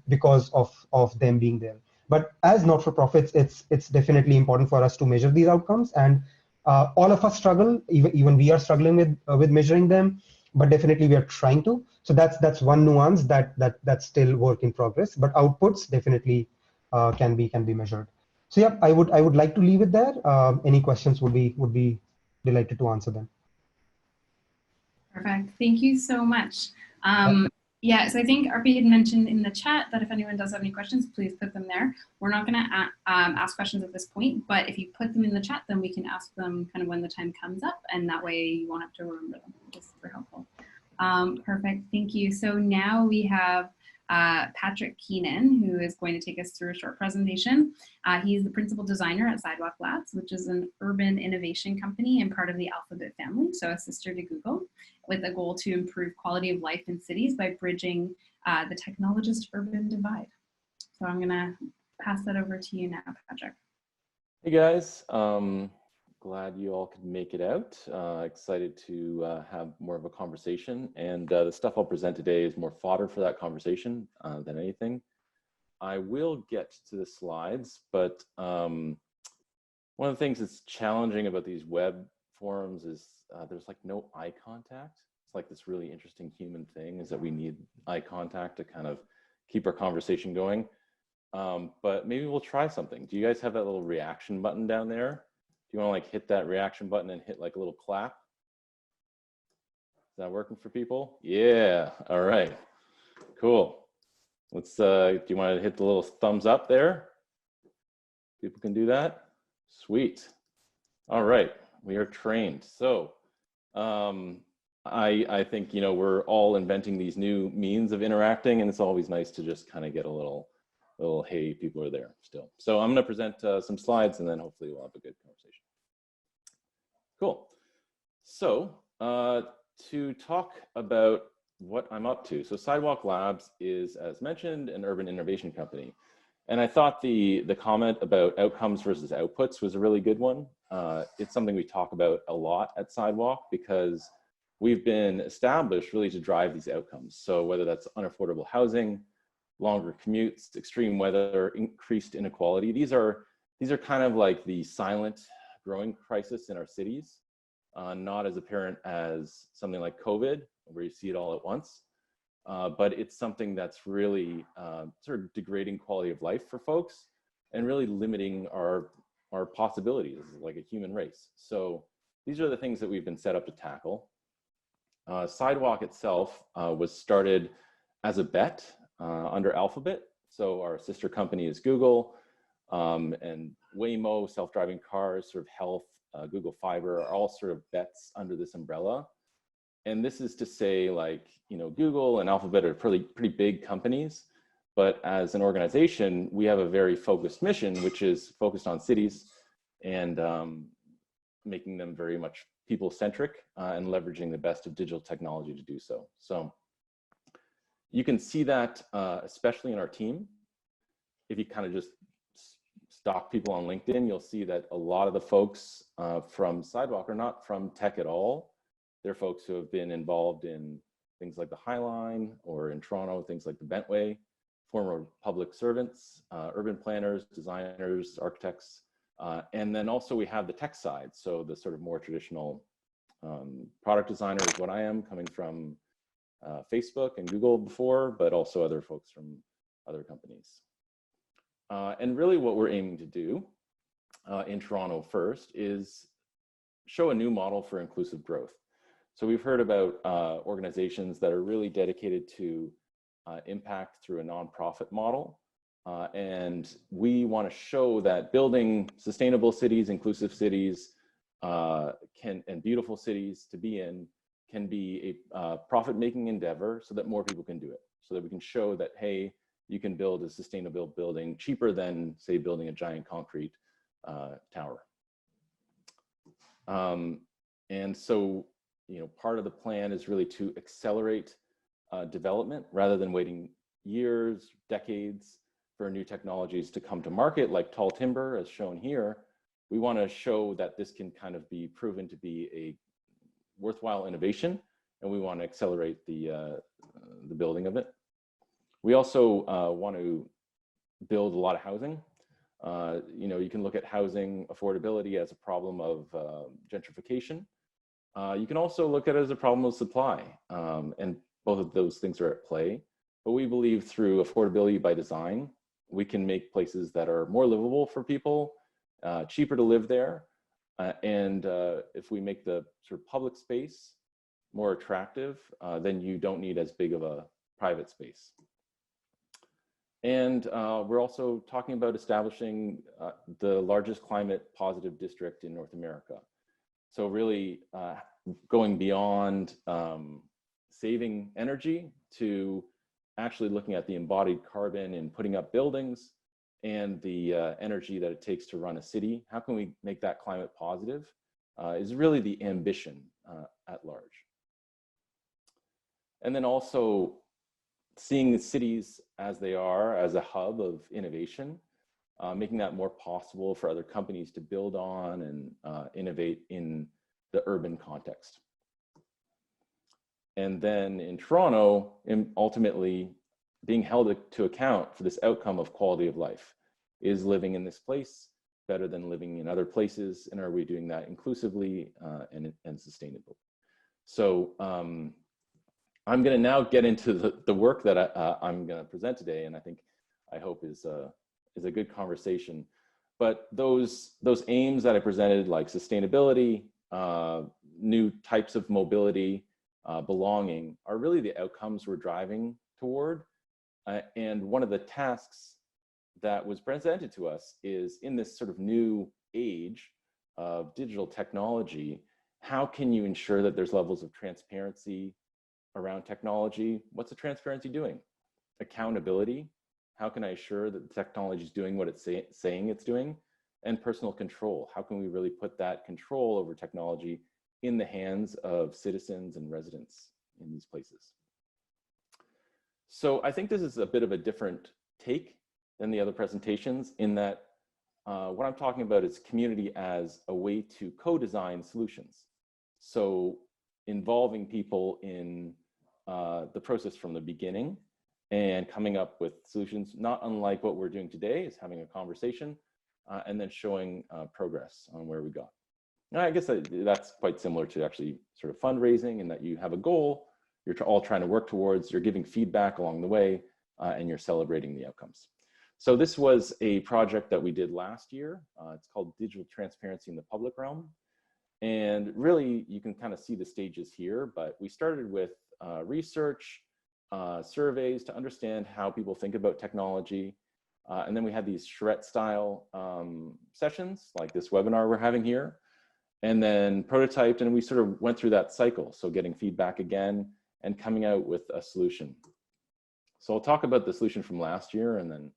because of them being there. But as not-for-profits, it's definitely important for us to measure these outcomes, and all of us struggle. Even we are struggling with measuring them, but definitely we are trying to. So that's one nuance that's still work in progress. But outputs definitely can be measured. So yeah, I would like to leave it there. Any questions would be delighted to answer them. Perfect. Thank you so much. Yeah, so I think RP had mentioned in the chat that if anyone does have any questions, please put them there. We're not going to ask questions at this point, but if you put them in the chat, then we can ask them kind of when the time comes up, and that way you won't have to remember them. It's super helpful. Perfect. Thank you. So now we have Patrick Keenan, who is going to take us through a short presentation. He's the principal designer at Sidewalk Labs, which is an urban innovation company and part of the Alphabet family, so a sister to Google, with a goal to improve quality of life in cities by bridging the technologist-urban divide. So I'm going to pass that over to you now, Patrick. Hey guys, glad you all could make it out. Excited to have more of a conversation, and the stuff I'll present today is more fodder for that conversation than anything. I will get to the slides, but one of the things that's challenging about these web forums is there's like no eye contact. It's like this really interesting human thing is that we need eye contact to kind of keep our conversation going. But maybe we'll try something. Do you guys have that little reaction button down there? Do you want to like hit that reaction button and hit like a little clap? Is that working for people? Yeah, all right, cool. Let's, do you want to hit the little thumbs up there? People can do that? Sweet. All right, we are trained. So I think, you know, we're all inventing these new means of interacting, and it's always nice to just kind of get a little, hey, people are there still. So I'm going to present some slides, and then hopefully we'll have a good conversation. Cool. So to talk about what I'm up to. So Sidewalk Labs is, as mentioned, an urban innovation company. And I thought the comment about outcomes versus outputs was a really good one. It's something we talk about a lot at Sidewalk because we've been established really to drive these outcomes. So whether that's unaffordable housing, longer commutes, extreme weather, increased inequality, these are kind of like the silent growing crisis in our cities, not as apparent as something like COVID, where you see it all at once. But it's something that's really sort of degrading quality of life for folks and really limiting our possibilities as like a human race. So these are the things that we've been set up to tackle. Sidewalk itself was started as a bet under Alphabet. So our sister company is Google, and Waymo, self-driving cars, sort of health, Google Fiber are all sort of bets under this umbrella. And this is to say, like, you know, Google and Alphabet are pretty big companies, but as an organization, we have a very focused mission, which is focused on cities and making them very much people-centric and leveraging the best of digital technology to do so. So you can see that, especially in our team. If you kind of just stalk people on LinkedIn, you'll see that a lot of the folks from Sidewalk are not from tech at all. They're folks who have been involved in things like the High Line, or in Toronto, things like the Bentway, former public servants, urban planners, designers, architects, and then also we have the tech side. So the sort of more traditional product designer is what I am, coming from Facebook and Google before, but also other folks from other companies. And really what we're aiming to do in Toronto first is show a new model for inclusive growth. So we've heard about organizations that are really dedicated to impact through a nonprofit model. And we want to show that building sustainable cities, inclusive cities, and beautiful cities to be in can be a profit-making endeavor so that more people can do it. So that we can show that, hey, you can build a sustainable building cheaper than, say, building a giant concrete tower. And so, part of the plan is really to accelerate development rather than waiting years, decades for new technologies to come to market, like tall timber, as shown here. We want to show that this can kind of be proven to be a worthwhile innovation, and we want to accelerate the building of it. We also want to build a lot of housing. You can look at housing affordability as a problem of gentrification. You can also look at it as a problem of supply, and both of those things are at play. But we believe through affordability by design, we can make places that are more livable for people, cheaper to live there, and if we make the sort of public space more attractive, then you don't need as big of a private space. And we're also talking about establishing the largest climate positive district in North America. So really going beyond saving energy to actually looking at the embodied carbon in putting up buildings and the energy that it takes to run a city. How can we make that climate positive is really the ambition at large. And then also seeing the cities as they are, as a hub of innovation, making that more possible for other companies to build on and innovate in the urban context. And then in Toronto, ultimately being held to account for this outcome of quality of life. Is living in this place better than living in other places? And are we doing that inclusively and sustainably? So I'm going to now get into the work that I'm going to present today, and I hope is a good conversation. But those aims that I presented, like sustainability, new types of mobility, belonging, are really the outcomes we're driving toward. And one of the tasks that was presented to us is, in this sort of new age of digital technology, how can you ensure that there's levels of transparency around technology? What's the transparency doing? Accountability. How can I assure that the technology is doing what it's saying it's doing? And personal control. How can we really put that control over technology in the hands of citizens and residents in these places? So I think this is a bit of a different take than the other presentations, in that what I'm talking about is community as a way to co-design solutions. So involving people in the process from the beginning and coming up with solutions, not unlike what we're doing today, is having a conversation and then showing progress on where we got. And I guess that's quite similar to actually sort of fundraising, in that you have a goal, you're all trying to work towards, you're giving feedback along the way, and you're celebrating the outcomes. So this was a project that we did last year. It's called Digital Transparency in the Public Realm. And really, you can kind of see the stages here, but we started with research, surveys to understand how people think about technology. And then we had these charrette-style sessions, like this webinar we're having here, and then prototyped, and we sort of went through that cycle. So getting feedback again and coming out with a solution. So I'll talk about the solution from last year and then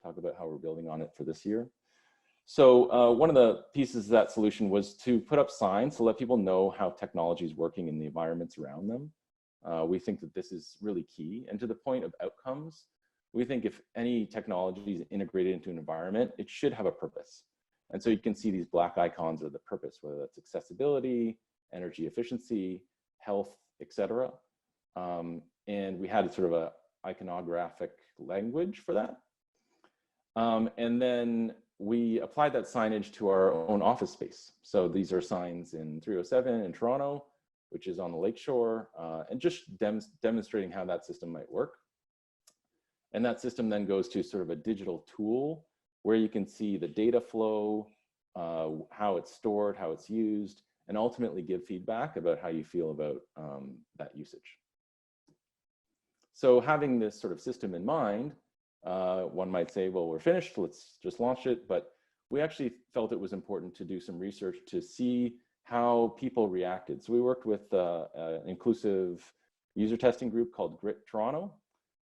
talk about how we're building on it for this year. So one of the pieces of that solution was to put up signs to let people know how technology is working in the environments around them. We think that this is really key. And to the point of outcomes, we think if any technology is integrated into an environment, it should have a purpose. And so you can see these black icons are the purpose, whether that's accessibility, energy efficiency, health, etc. And we had sort of a iconographic language for that. And then we applied that signage to our own office space. So these are signs in 307 in Toronto, which is on the lakeshore, and just demonstrating how that system might work. And that system then goes to sort of a digital tool where you can see the data flow, how it's stored, how it's used, and ultimately give feedback about how you feel about that usage. So having this sort of system in mind, one might say, well, we're finished, let's just launch it. But we actually felt it was important to do some research to see how people reacted. So we worked with an inclusive user testing group called Grit Toronto,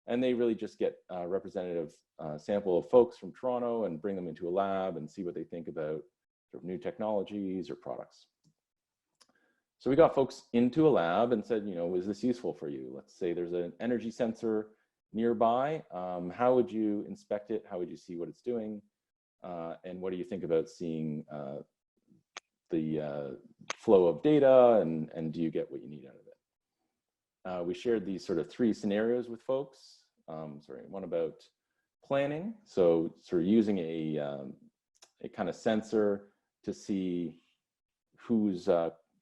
and they really just get a representative sample of folks from Toronto and bring them into a lab and see what they think about sort of new technologies or products. So we got folks into a lab and said, you know, is this useful for you? Let's say there's an energy sensor nearby. How would you inspect it? How would you see what it's doing? And what do you think about seeing the flow of data, and do you get what you need out of it? We shared these sort of 3 scenarios with folks. One about planning. So sort of using a kind of sensor to see who's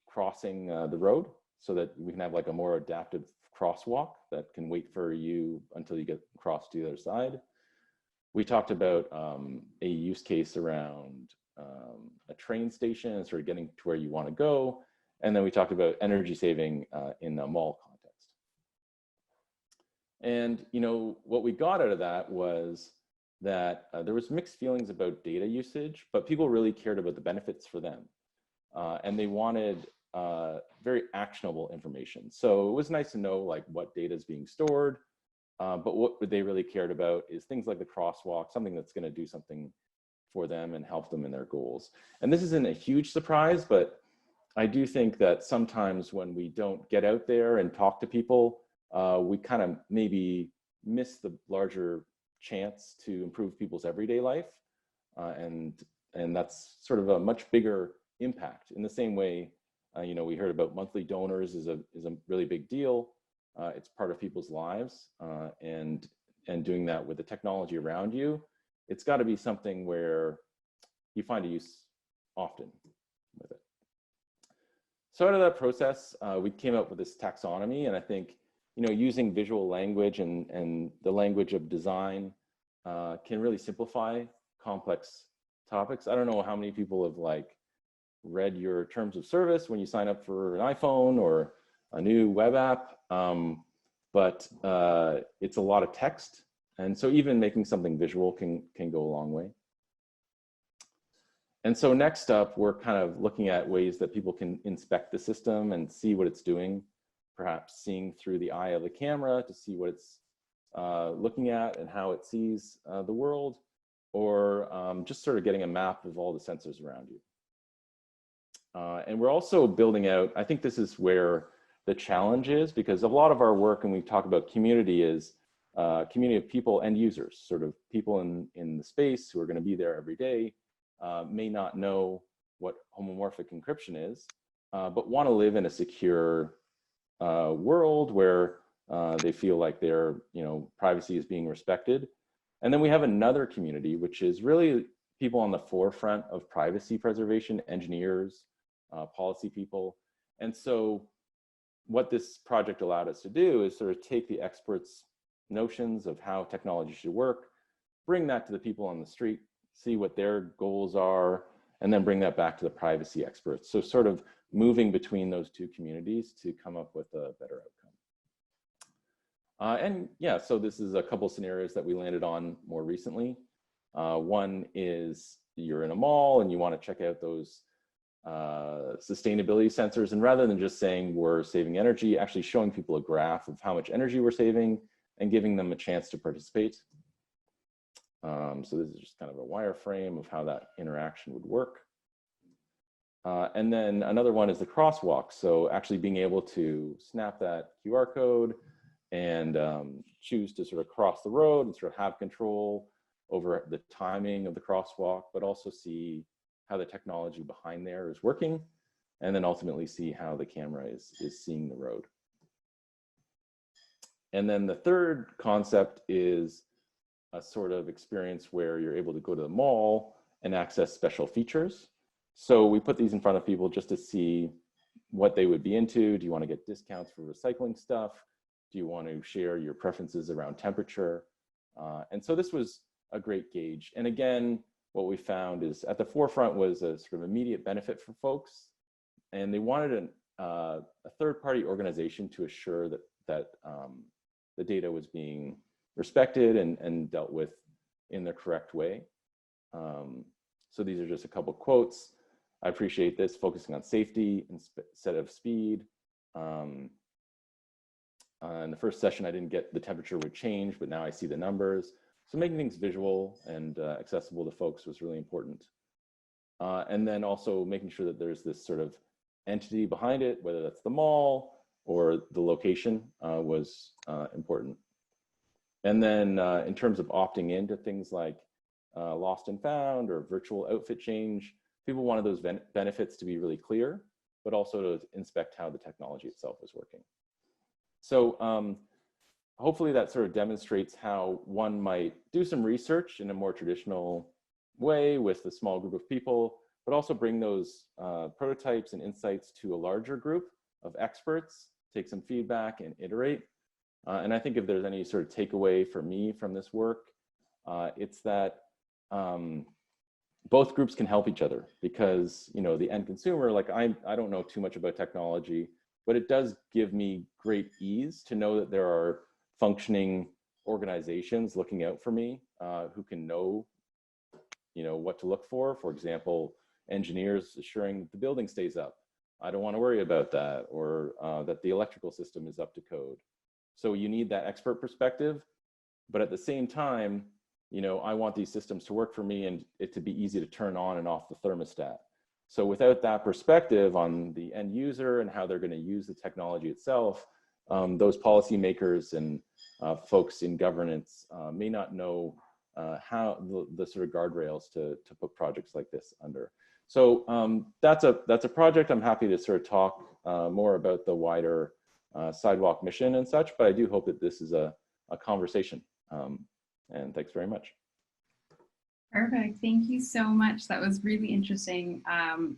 crossing the road, so that we can have like a more adaptive crosswalk that can wait for you until you get across to the other side. We talked about a use case around a train station and sort of getting to where you want to go. And then we talked about energy saving in a mall context. And you know, what we got out of that was that there was mixed feelings about data usage, but people really cared about the benefits for them. And they wanted very actionable information. So it was nice to know like what data is being stored, but what they really cared about is things like the crosswalk, something that's going to do something for them and help them in their goals. And this isn't a huge surprise, but I do think that sometimes when we don't get out there and talk to people, we kind of maybe miss the larger chance to improve people's everyday life. And that's sort of a much bigger impact. In the same way, you know, we heard about monthly donors is a really big deal. It's part of people's lives, and doing that with the technology around you, it's got to be something where you find a use often with it. So out of that process, we came up with this taxonomy, and I think, you know, using visual language and the language of design can really simplify complex topics. I don't know how many people have like read your terms of service when you sign up for an iPhone or a new web app, but it's a lot of text. And so even making something visual can go a long way. And so next up, we're kind of looking at ways that people can inspect the system and see what it's doing, perhaps seeing through the eye of the camera to see what it's looking at and how it sees the world, or just sort of getting a map of all the sensors around you. And we're also building out, I think this is where the challenge is, because a lot of our work, and we talk about community, is community of people and users, sort of people in the space who are going to be there every day, may not know what homomorphic encryption is, but want to live in a secure world where they feel like their, you know, privacy is being respected. And then we have another community, which is really people on the forefront of privacy preservation, engineers, policy people. And so what this project allowed us to do is sort of take the experts' notions of how technology should work, bring that to the people on the street, see what their goals are, and then bring that back to the privacy experts. So sort of moving between those two communities to come up with a better outcome. And yeah, so this is a couple scenarios that we landed on more recently. One is you're in a mall and you want to check out those sustainability sensors, and rather than just saying we're saving energy, actually showing people a graph of how much energy we're saving and giving them a chance to participate. So this is just kind of a wireframe of how that interaction would work. And then another one is the crosswalk. So actually being able to snap that QR code and choose to sort of cross the road and sort of have control over the timing of the crosswalk, but also see how the technology behind there is working, and then ultimately see how the camera is seeing the road. And then the third concept is a sort of experience where you're able to go to the mall and access special features. So we put these in front of people just to see what they would be into. Do you want to get discounts for recycling stuff? Do you want to share your preferences around temperature? And so this was a great gauge. And again, what we found is at the forefront was a sort of immediate benefit for folks, and they wanted a third-party organization to assure that the data was being respected and dealt with in the correct way. So these are just a couple quotes. I appreciate this, focusing on safety instead of speed. In the first session, I didn't get the temperature would change, but now I see the numbers. So making things visual and accessible to folks was really important. And then also making sure that there's this sort of entity behind it, whether that's the mall or the location, was important. And then in terms of opting into things like lost and found or virtual outfit change, people wanted those benefits to be really clear, but also to inspect how the technology itself was working. So hopefully that sort of demonstrates how one might do some research in a more traditional way with a small group of people, but also bring those prototypes and insights to a larger group of experts, take some feedback and iterate. And I think if there's any sort of takeaway for me from this work, it's that both groups can help each other, because, you know, the end consumer, like I don't know too much about technology, but it does give me great ease to know that there are functioning organizations looking out for me, who can know, you know, what to look for. For example, engineers assuring that the building stays up. I don't want to worry about that, or that the electrical system is up to code. So you need that expert perspective, but at the same time, you know, I want these systems to work for me and it to be easy to turn on and off the thermostat. So without that perspective on the end user and how they're going to use the technology itself, those policymakers and folks in governance may not know how the sort of guardrails to put projects like this under. So that's a project. I'm happy to sort of talk more about the wider Sidewalk mission and such, but I do hope that this is a conversation. And thanks very much. Perfect. Thank you so much. That was really interesting.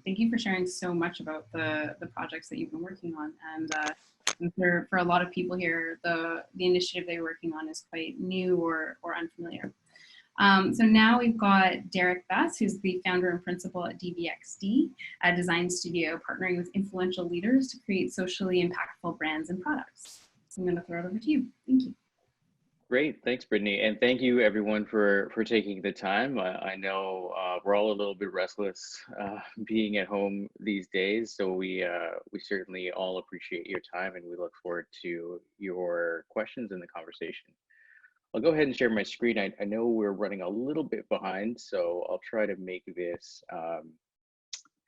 Thank you for sharing so much about the projects that you've been working on. And for a lot of people here, the initiative they're working on is quite new or unfamiliar. So now we've got Derek Bass, who's the founder and principal at DVXD, a design studio partnering with influential leaders to create socially impactful brands and products. So I'm going to throw it over to you. Thank you. Great, thanks, Brittany, and thank you everyone for taking the time. I know we're all a little bit restless being at home these days, so we certainly all appreciate your time, and we look forward to your questions in the conversation. I'll go ahead and share my screen. I know we're running a little bit behind, so I'll try to make this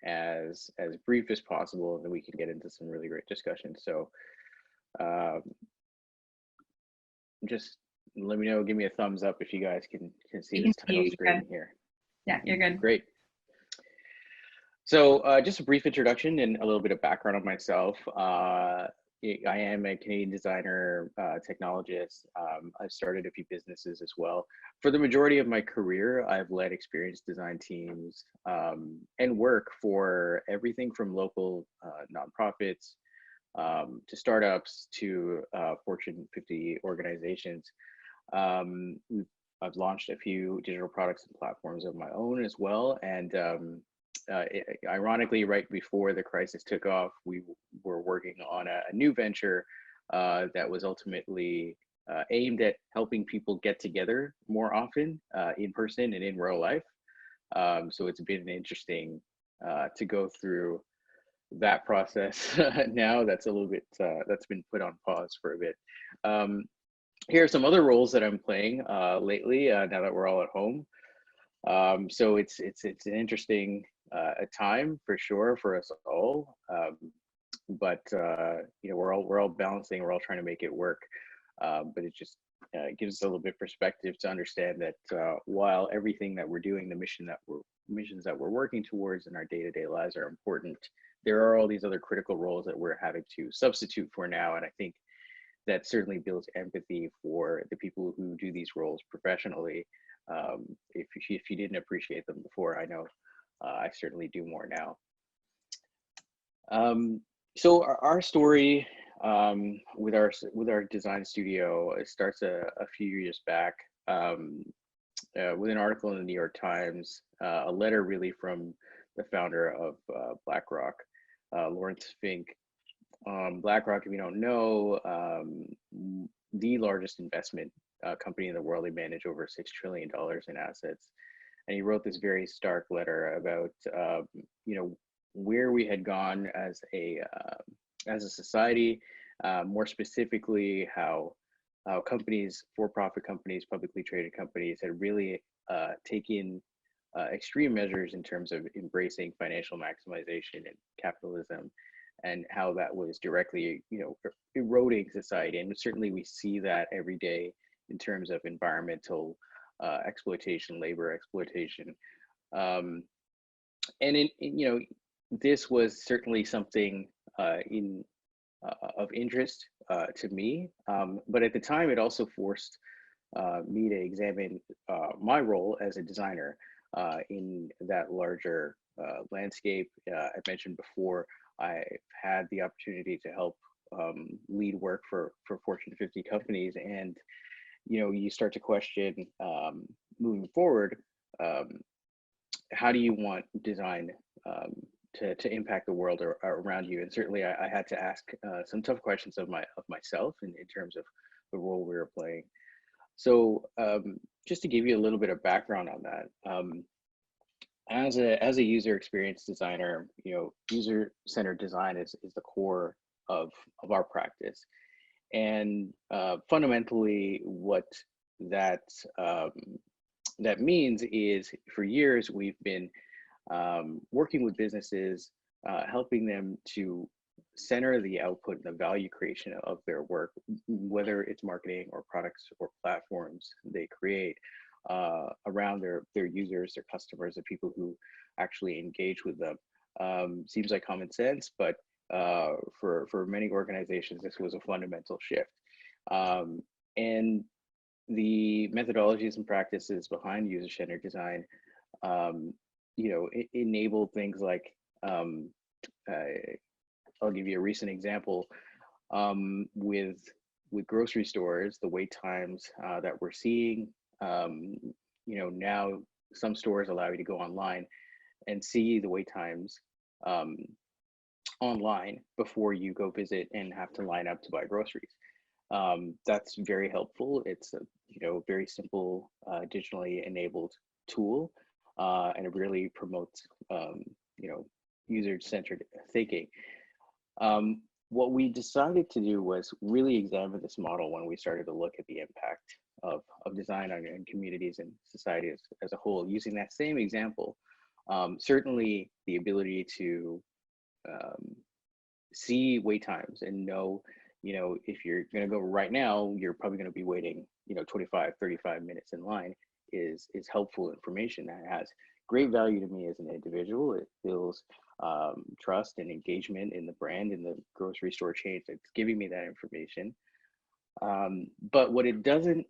as brief as possible, and then we can get into some really great discussion. So just let me know, give me a thumbs up if you guys can see this title screen here. Yeah, you're good. Great. So just a brief introduction and a little bit of background on myself. I am a Canadian designer, technologist. I've started a few businesses as well. For the majority of my career, I've led experienced design teams and work for everything from local nonprofits to startups to Fortune 50 organizations. I've launched a few digital products and platforms of my own as well. And ironically, right before the crisis took off, we were working on a new venture that was ultimately aimed at helping people get together more often in person and in real life. So it's been interesting to go through that process now. That's a little bit, that's been put on pause for a bit. Here are some other roles that I'm playing lately, now that we're all at home. So it's an interesting time for sure for us all, but you know, we're all balancing, we're all trying to make it work, but it just gives us a little bit of perspective to understand that while everything that we're doing, the missions that we're working towards in our day-to-day lives are important, there are all these other critical roles that we're having to substitute for now, and I think that certainly builds empathy for the people who do these roles professionally. If you didn't appreciate them before, I know I certainly do more now. So our story with our design studio, it starts a few years back with an article in the New York Times, a letter really from the founder of BlackRock, Lawrence Fink. BlackRock, if you don't know, the largest investment company in the world. They manage over $6 trillion in assets. And he wrote this very stark letter about, where we had gone as a society, more specifically how companies, for-profit companies, publicly traded companies had really taken extreme measures in terms of embracing financial maximization and capitalism, and how that was directly, eroding society. And certainly we see that every day in terms of environmental exploitation, labor exploitation. And this was certainly something of interest to me. But at the time, it also forced me to examine my role as a designer in that larger landscape. I mentioned before, I've had the opportunity to help lead work for Fortune 50 companies, and you start to question moving forward, how do you want design to impact the world around you? And certainly, I had to ask some tough questions of myself in terms of the role we were playing. So just to give you a little bit of background on that. As a user experience designer, user-centered design is the core of our practice. And fundamentally, what that means is, for years we've been working with businesses, helping them to center the output and the value creation of their work, whether it's marketing or products or platforms they create, around their users, their customers, the people who actually engage with them. Seems like common sense, but for many organizations, this was a fundamental shift. And the methodologies and practices behind user-centered design, enable things like, I'll give you a recent example, with grocery stores, the wait times that we're seeing. Now some stores allow you to go online and see the wait times online before you go visit and have to line up to buy groceries. That's very helpful. It's a very simple digitally enabled tool, and it really promotes user-centered thinking. What we decided to do was really examine this model when we started to look at the impact of design on communities and society as a whole. Using that same example, certainly the ability to see wait times and know, if you're going to go right now, you're probably going to be waiting, 25, 35 minutes in line is helpful information that has great value to me as an individual. It builds trust and engagement in the brand, in the grocery store chain. It's giving me that information. But what it doesn't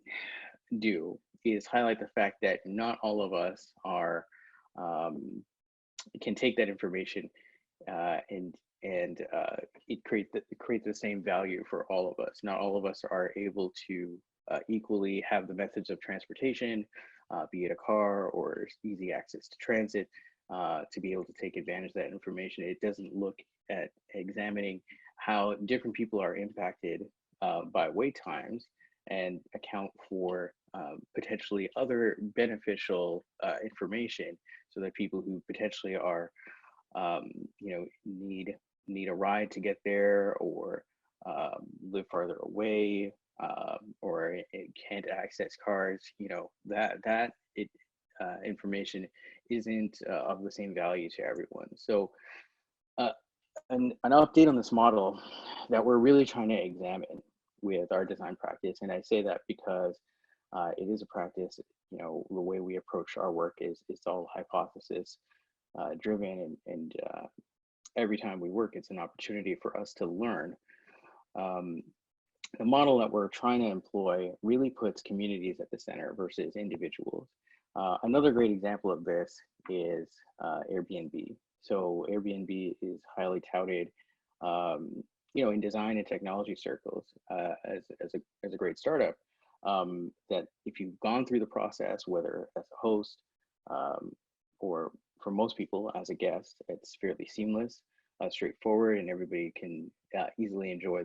do is highlight the fact that not all of us can take that information and it creates the same value for all of us. Not all of us are able to equally have the methods of transportation, be it a car or easy access to transit, to be able to take advantage of that information. It doesn't look at examining how different people are impacted by wait times and account for potentially other beneficial information, so that people who potentially are, need a ride to get there, or live farther away, or can't access cars, that information isn't of the same value to everyone. So an update on this model that we're really trying to examine with our design practice. And I say that because it is a practice, the way we approach our work is it's all hypothesis driven, and every time we work, it's an opportunity for us to learn. The model that we're trying to employ really puts communities at the center versus individuals. Another great example of this is Airbnb. So Airbnb is highly touted, in design and technology circles as a great startup. That if you've gone through the process, whether as a host or for most people as a guest, it's fairly seamless. straightforward and everybody can easily enjoy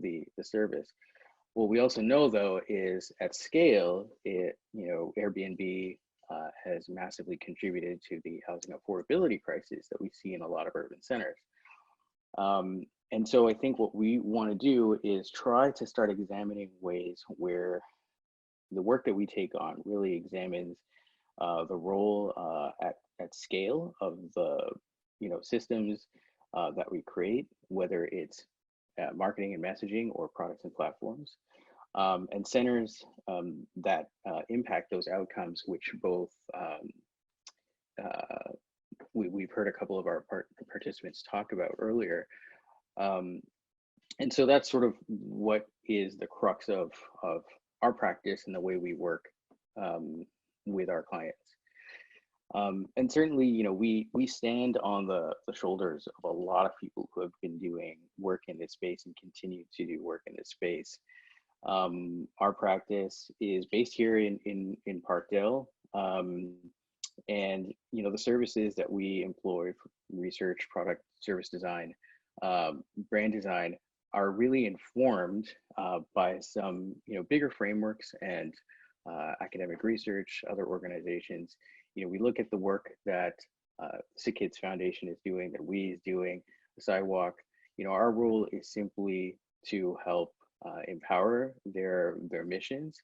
the service. What we also know though is at scale, Airbnb has massively contributed to the housing affordability crisis that we see in a lot of urban centers. And so I think what we want to do is try to start examining ways where the work that we take on really examines the role at scale of the systems that we create, whether it's marketing and messaging or products and platforms, and centers that impact those outcomes, which both we've heard a couple of our participants talk about earlier. And so that's sort of what is the crux of our practice and the way we work with our clients. And certainly, we stand on the shoulders of a lot of people who have been doing work in this space and continue to do work in this space. Our practice is based here in Parkdale. And the services that we employ for research, product, service design, brand design are really informed by some bigger frameworks and academic research, other organizations. We look at the work that SickKids Foundation is doing, that we is doing, the Sidewalk. Our role is simply to help empower their missions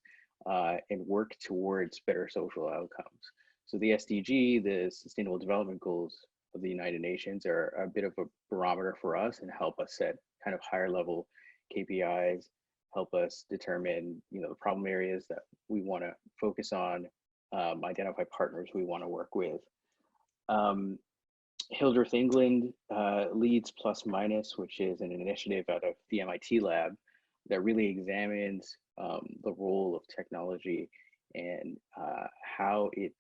and work towards better social outcomes. So the SDG, the Sustainable Development Goals of the United Nations, are a bit of a barometer for us and help us set kind of higher level KPIs, help us determine the problem areas that we want to focus on, identify partners we want to work with. Hildreth England leads Plus Minus, which is an initiative out of the MIT lab that really examines the role of technology and how it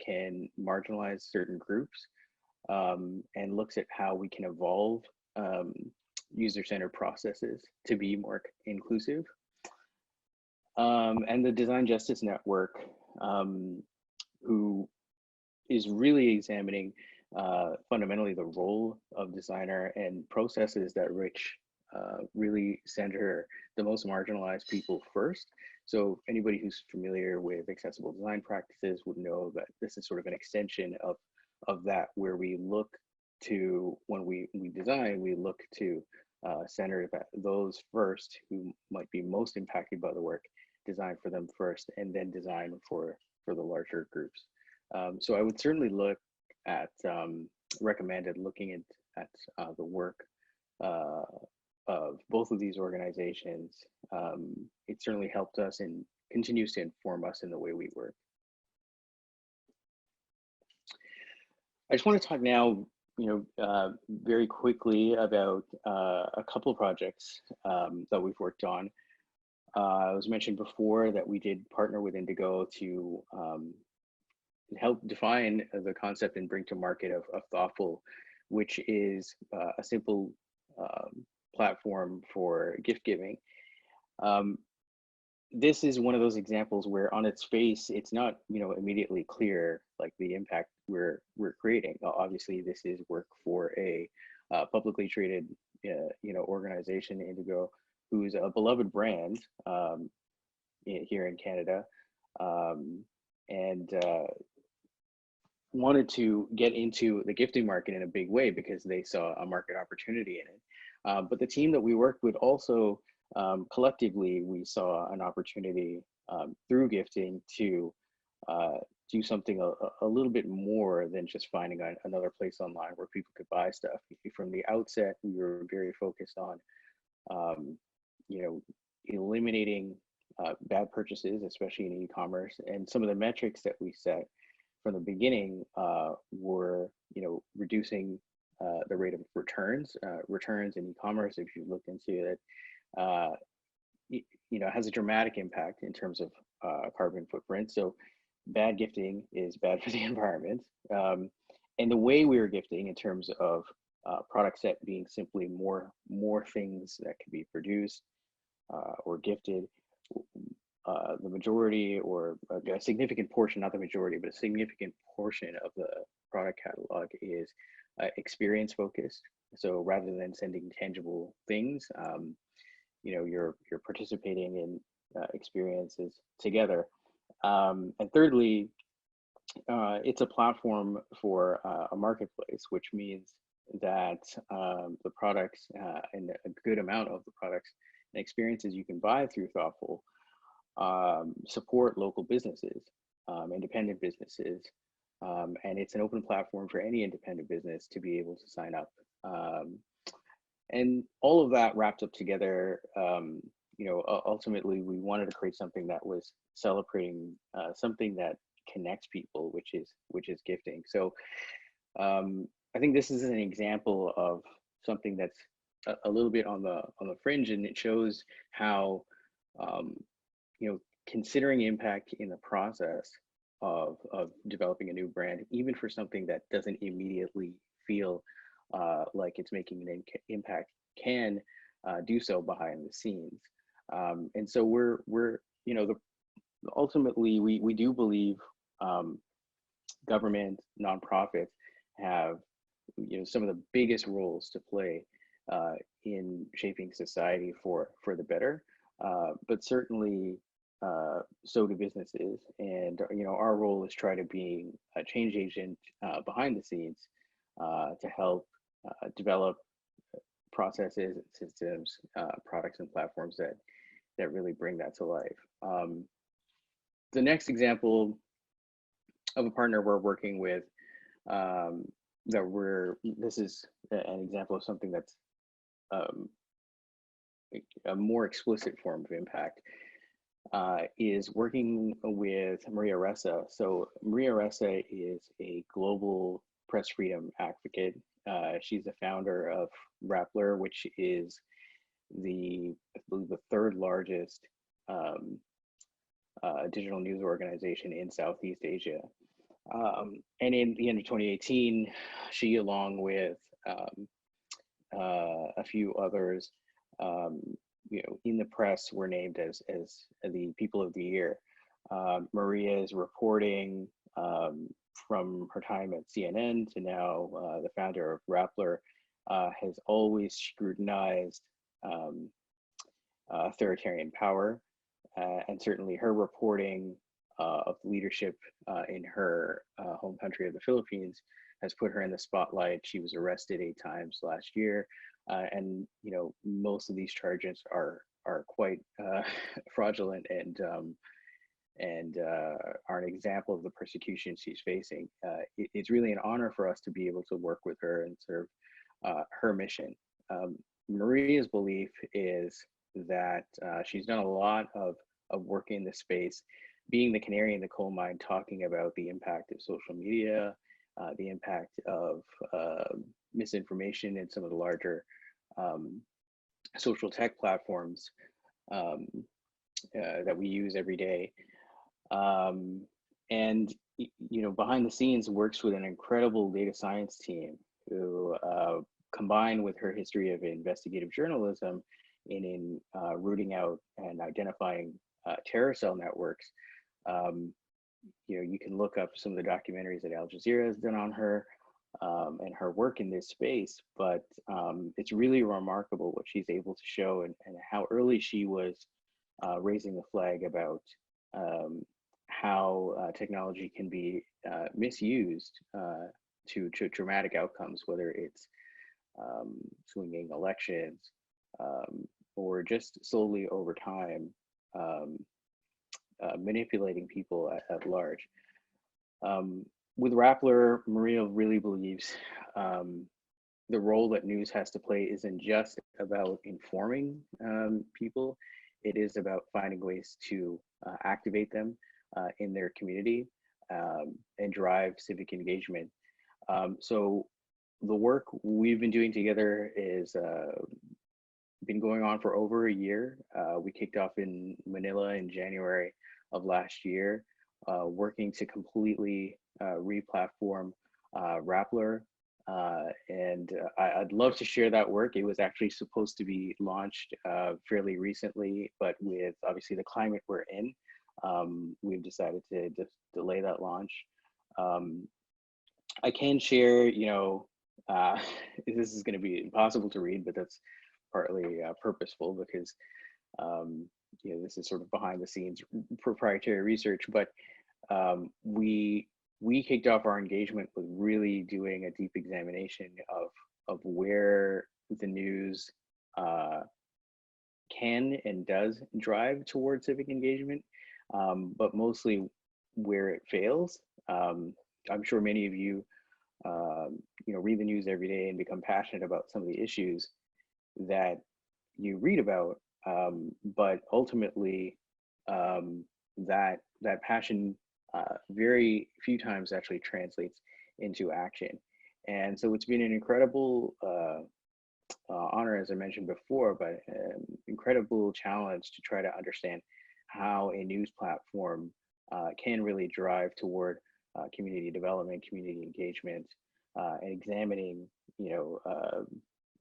can marginalize certain groups, and looks at how we can evolve user-centered processes to be more inclusive. And the Design Justice Network, who is really examining fundamentally the role of designer and processes that really center the most marginalized people first. So anybody who's familiar with accessible design practices would know that this is sort of an extension of that, where we look to, when we design, we look to center those first who might be most impacted by the work, design for them first, and then design for the larger groups. So I would certainly look at, recommended looking at the work of both of these organizations. It certainly helped us and continues to inform us in the way we work. I just want to talk now, very quickly about a couple of projects that we've worked on. It was mentioned before that we did partner with Indigo to help define the concept and bring to market of Thoughtful, which is a simple platform for gift giving. This is one of those examples where on its face, it's not immediately clear like the impact we're creating. Obviously, this is work for a publicly traded organization, Indigo, who's a beloved brand here in Canada, and wanted to get into the gifting market in a big way because they saw a market opportunity in it. But the team that we worked with also, collectively, we saw an opportunity through gifting to do something a little bit more than just finding another place online where people could buy stuff. From the outset, we were very focused on eliminating bad purchases, especially in e-commerce. And some of the metrics that we set from the beginning were, reducing the rate of returns. Returns in e-commerce, if you look into it, has a dramatic impact in terms of carbon footprint. So bad gifting is bad for the environment. And the way we were gifting in terms of product set being simply more things that can be produced or gifted, the majority, or a significant portion, not the majority, but a significant portion of the product catalog is experience focused. So rather than sending tangible things, you know, you're participating in experiences together. And thirdly, it's a platform for a marketplace, which means that the products and a good amount of the products and experiences you can buy through Thoughtful support local businesses, independent businesses, and it's an open platform for any independent business to be able to sign up. And all of that wrapped up together, you know, ultimately we wanted to create something that was celebrating something that connects people, which is gifting. So I think this is an example of something that's a little bit on the fringe, and it shows how you know, considering impact in the process of developing a new brand, even for something that doesn't immediately feel like it's making an impact, can do so behind the scenes. And so we're you know, ultimately we do believe government, nonprofits have, you know, some of the biggest roles to play in shaping society for the better, but certainly so do businesses. And you know, our role is try to be a change agent behind the scenes to help develop processes, systems, products, and platforms that really bring that to life. The next example of a partner we're working with, this is an example of something that's a more explicit form of impact, is working with Maria Ressa. So Maria Ressa is a global press freedom advocate. She's the founder of Rappler, which is the third largest digital news organization in Southeast Asia. And in the end of 2018, she, along with a few others, you know, in the press, were named as the People of the Year. Maria's reporting from her time at CNN to now the founder of Rappler has always scrutinized authoritarian power, and certainly her reporting of leadership in her home country of the Philippines has put her in the spotlight. She was arrested 8 times last year, and you know, most of these charges are quite fraudulent and are an example of the persecution she's facing. It's really an honor for us to be able to work with her and serve her mission. Maria's belief is that she's done a lot of work in this space, being the canary in the coal mine, talking about the impact of social media, the impact of misinformation in some of the larger social tech platforms that we use every day. And you know, behind the scenes works with an incredible data science team who, combined with her history of investigative journalism in rooting out and identifying terror cell networks. You know, you can look up some of the documentaries that Al Jazeera has done on her and her work in this space, but it's really remarkable what she's able to show, and how early she was raising the flag about how technology can be misused to dramatic outcomes, whether it's swinging elections or just slowly over time manipulating people at large. With Rappler, Maria really believes the role that news has to play isn't just about informing people, it is about finding ways to activate them in their community and drive civic engagement. So the work we've been doing together is been going on for over a year. We kicked off in Manila in January of last year, working to completely re-platform Rappler. And I'd love to share that work. It was actually supposed to be launched fairly recently, but with obviously the climate we're in, we've decided to just delay that launch. I can share, you know, this is going to be impossible to read, but that's partly purposeful because this is sort of behind the scenes proprietary research. But we kicked off our engagement with really doing a deep examination of where the news can and does drive towards civic engagement, but mostly where it fails. I'm sure many of you, read the news every day and become passionate about some of the issues that you read about, but ultimately, that passion very few times actually translates into action. And so it's been an incredible honor, as I mentioned before, but an incredible challenge to try to understand how a news platform can really drive toward community development, community engagement, and examining,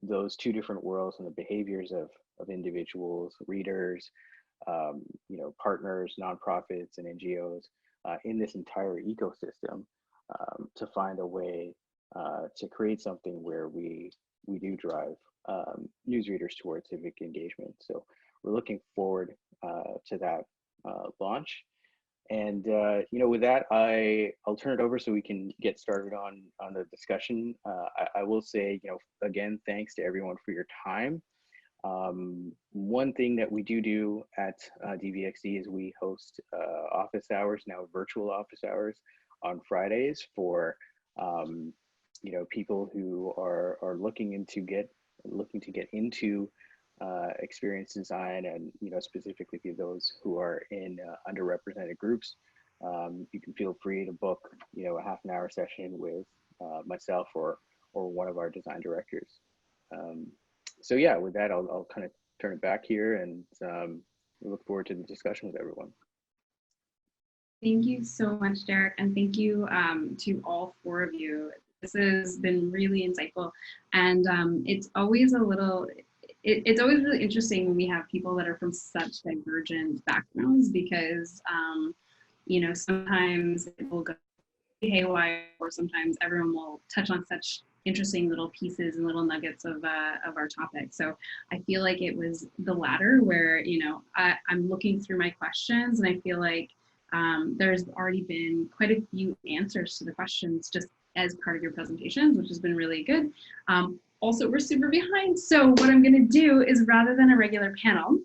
those two different worlds and the behaviors of individuals, readers, partners, nonprofits, and NGOs in this entire ecosystem to find a way to create something where we do drive newsreaders towards civic engagement. So we're looking forward to that launch. And with that, I'll turn it over so we can get started on the discussion. I will say, again, thanks to everyone for your time. One thing that we do at DVXD is we host office hours, now virtual office hours, on Fridays for people who are looking to get into experience design, and specifically for those who are in underrepresented groups. You can feel free to book a half an hour session with myself or one of our design directors. So yeah, with that, I'll kind of turn it back here, and we look forward to the discussion with everyone. Thank you so much, Derek, and thank you to all four of you. This has been really insightful, and it's always it's always really interesting when we have people that are from such divergent backgrounds, because sometimes it will go haywire, or sometimes everyone will touch on such interesting little pieces and little nuggets of our topic. So I feel like it was the latter, where I'm looking through my questions, and I feel like there's already been quite a few answers to the questions just as part of your presentations, which has been really good. Also, we're super behind, so what I'm going to do is, rather than a regular panel,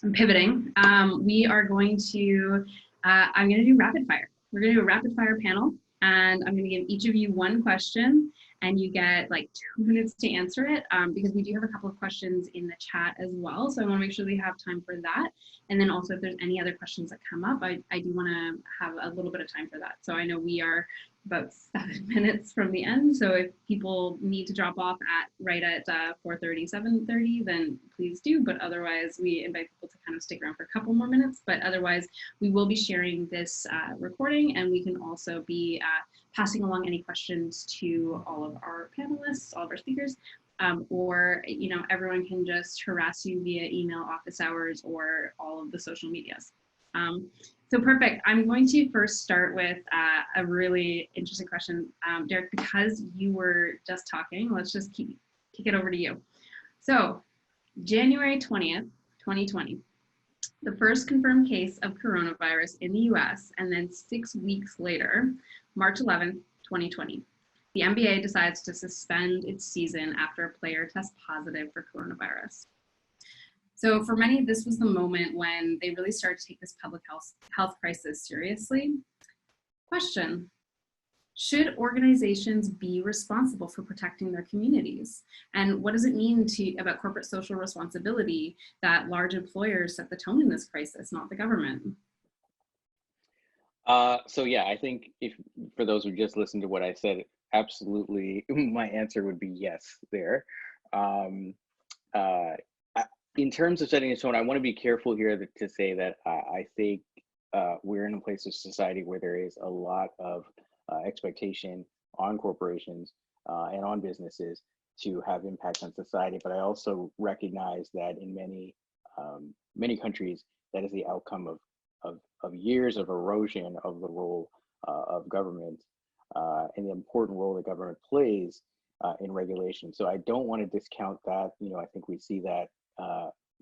I'm pivoting. We are going to I'm going to do rapid fire. We're going to do a rapid fire panel, and I'm going to give each of you one question, and you get like 2 minutes to answer it, because we do have a couple of questions in the chat as well. So I want to make sure we have time for that. And then also, if there's any other questions that come up, I do want to have a little bit of time for that. So I know we are about 7 minutes from the end. So if people need to drop off right at 4:30, 7:30, then please do. But otherwise, we invite people to kind of stick around for a couple more minutes. But otherwise, we will be sharing this recording, and we can also be passing along any questions to all of our panelists, all of our speakers, or everyone can just harass you via email, office hours, or all of the social medias. So perfect. I'm going to first start with a really interesting question. Derek, because you were just talking, let's just kick it over to you. So January 20th, 2020, the first confirmed case of coronavirus in the US, and then 6 weeks later, March 11th, 2020, the NBA decides to suspend its season after a player tests positive for coronavirus. So for many, this was the moment when they really started to take this public health crisis seriously. Question: should organizations be responsible for protecting their communities? And what does it mean about corporate social responsibility that large employers set the tone in this crisis, not the government? So yeah, I think if for those who just listened to what I said, absolutely, my answer would be yes there. In terms of setting a tone, I want to be careful here to say that I think we're in a place of society where there is a lot of expectation on corporations and on businesses to have impact on society. But I also recognize that in many countries, that is the outcome of years of erosion of the role of government and the important role that government plays in regulation. So I don't want to discount that. You know, I think we see that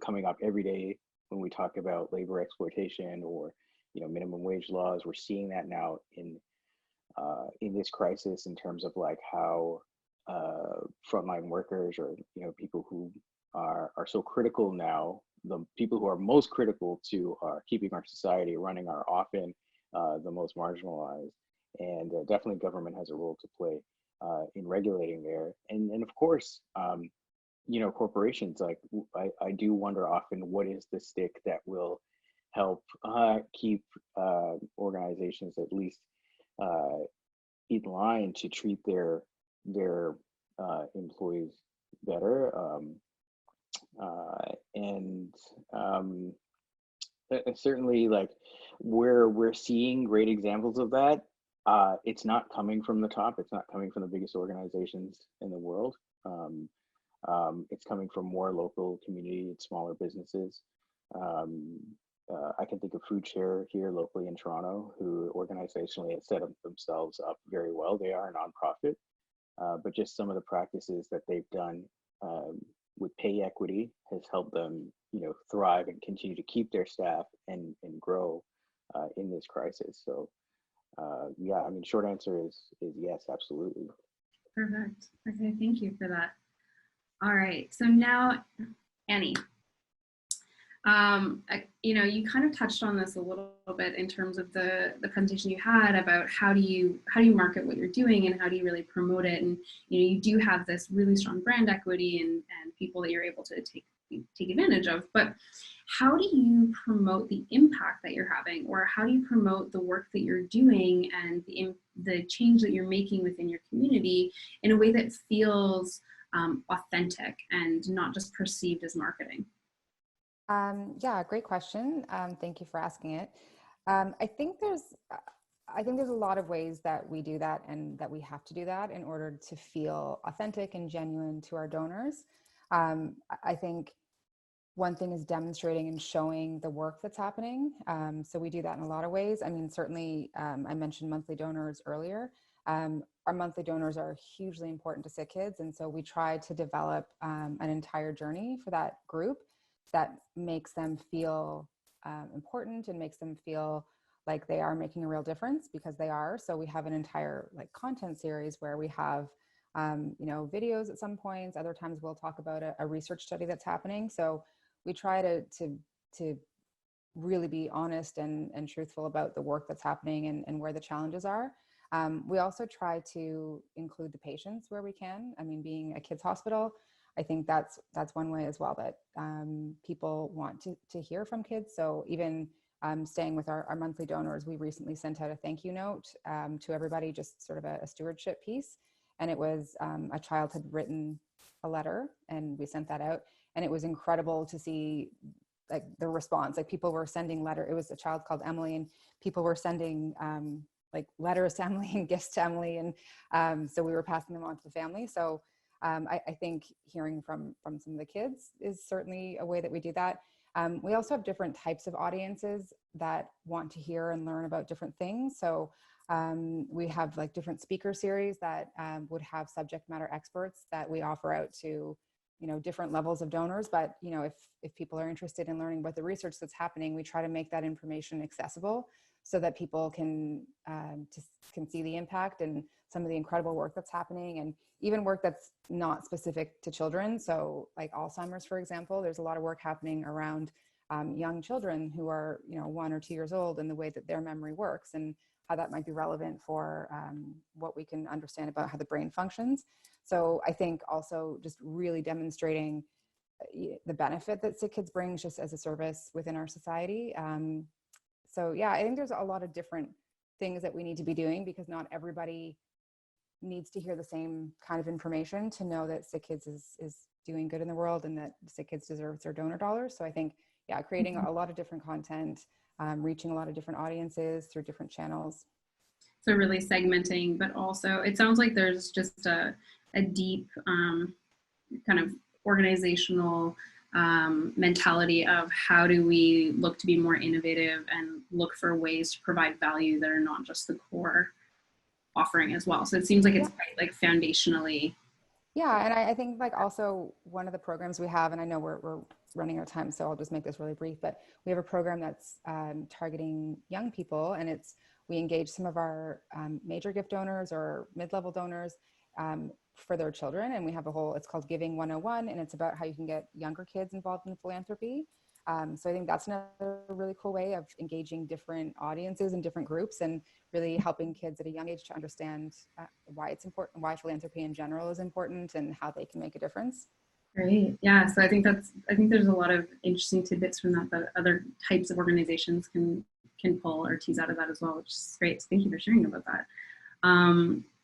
coming up every day when we talk about labor exploitation or, you know, minimum wage laws. We're seeing that now in this crisis in terms of like how frontline workers or, you know, people who are so critical now, the people who are most critical to keeping our society running are often the most marginalized. And definitely government has a role to play in regulating there. And of course, you know, corporations, like I do wonder often, what is the stick that will help keep organizations at least in line to treat their employees better. Certainly, like where we're seeing great examples of that, it's not coming from the top. It's not coming from the biggest organizations in the world. It's coming from more local community and smaller businesses. I can think of Food Share here locally in Toronto, who organizationally have set themselves up very well. They are a nonprofit, but just some of the practices that they've done with pay equity has helped them, you know, thrive and continue to keep their staff and grow in this crisis. So yeah, I mean, short answer is yes, absolutely. Perfect. Okay, thank you for that. All right, so now, Annie, you know, you kind of touched on this a little bit in terms of the presentation you had about how do you market what you're doing and how do you really promote it. And, you know, you do have this really strong brand equity and people that you're able to take advantage of, but how do you promote the impact that you're having, or how do you promote the work that you're doing and the change that you're making within your community in a way that feels authentic and not just perceived as marketing? Yeah, great question. Thank you for asking it. I think there's a lot of ways that we do that and that we have to do that in order to feel authentic and genuine to our donors. I think one thing is demonstrating and showing the work that's happening. So we do that in a lot of ways. I mean, certainly, I mentioned monthly donors earlier. Our monthly donors are hugely important to SickKids, and so we try to develop an entire journey for that group that makes them feel important and makes them feel like they are making a real difference, because they are. So we have an entire like content series where we have you know, videos at some points. Other times we'll talk about a research study that's happening. So we try to really be honest and truthful about the work that's happening and where the challenges are. We also try to include the patients where we can. I mean, being a kids hospital, I think that's one way as well that people want to hear from kids. So even staying with our monthly donors, we recently sent out a thank you note to everybody, just sort of a stewardship piece. And it was a child had written a letter, and we sent that out. And it was incredible to see like the response. Like people were sending it was a child called Emily, and people were sending like letters to Emily and gifts to Emily. And so we were passing them on to the family. So I think hearing from some of the kids is certainly a way that we do that. We also have different types of audiences that want to hear and learn about different things. So we have like different speaker series that would have subject matter experts that we offer out to, you know, different levels of donors. But, you know, if people are interested in learning about the research that's happening, we try to make that information accessible so that people can see the impact and some of the incredible work that's happening, and even work that's not specific to children. So like Alzheimer's, for example, there's a lot of work happening around young children who are, you know, 1 or 2 years old, and the way that their memory works and how that might be relevant for what we can understand about how the brain functions. So I think also just really demonstrating the benefit that SickKids brings just as a service within our society. So yeah, I think there's a lot of different things that we need to be doing, because not everybody needs to hear the same kind of information to know that SickKids is doing good in the world and that SickKids deserves their donor dollars. So I think, yeah, creating a lot of different content, reaching a lot of different audiences through different channels. So really segmenting, but also it sounds like there's just a deep kind of organizational mentality of how do we look to be more innovative and look for ways to provide value that are not just the core offering as well. So it seems like it's quite like foundationally Yeah, and I think like also one of the programs we have, and I know we're running out of time, so I'll just make this really brief, but we have a program that's targeting young people, and we engage some of our major gift donors or mid-level donors for their children, and we have it's called Giving 101, and it's about how you can get younger kids involved in philanthropy. So I think that's another really cool way of engaging different audiences and different groups, and really helping kids at a young age to understand why it's important, why philanthropy in general is important, and how they can make a difference. Great. Yeah. So I think there's a lot of interesting tidbits from that other types of organizations can pull or tease out of that as well, which is great. So thank you for sharing about that.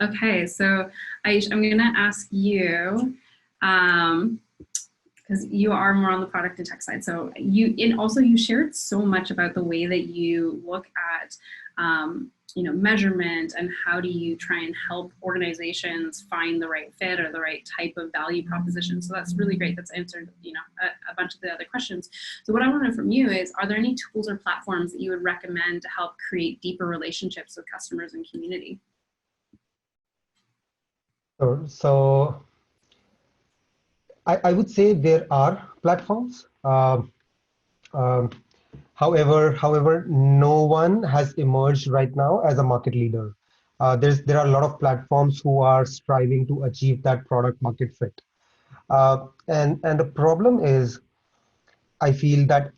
Okay. So Ayush, I'm going to ask you, because you are more on the product and tech side. So you shared so much about the way that you look at, measurement, and how do you try and help organizations find the right fit or the right type of value proposition. So that's really great. That's answered, a bunch of the other questions. So what I want to know from you is, are there any tools or platforms that you would recommend to help create deeper relationships with customers and community? Sure. So I would say there are platforms. Um, However, no one has emerged right now as a market leader. There are a lot of platforms who are striving to achieve that product market fit. And the problem is, I feel that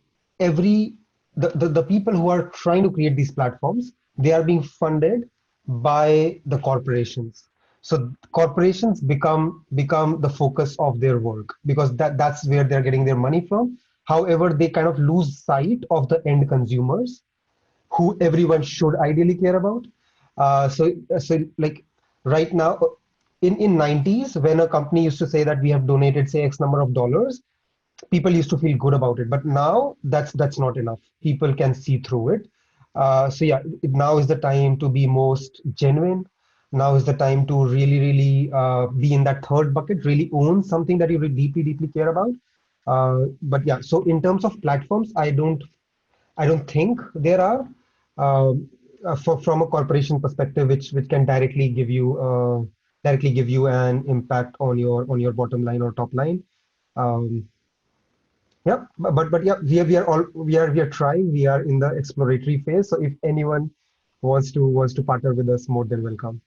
the people who are trying to create these platforms, they are being funded by the corporations. So corporations become the focus of their work, because that's where they're getting their money from. However, they kind of lose sight of the end consumers, who everyone should ideally care about. So like right now, in 90s, when a company used to say that we have donated, say, X number of dollars, people used to feel good about it. But now that's not enough. People can see through it. So yeah, now is the time to be most genuine. Now is the time to really be in that third bucket, really own something that you really deeply care about. But yeah, so in terms of platforms, I don't think there are, from a corporation perspective, which can directly give you an impact on your bottom line or top line. Um, yeah, but yeah, we are trying. We are in the exploratory phase. So if anyone wants to partner with us, more than welcome.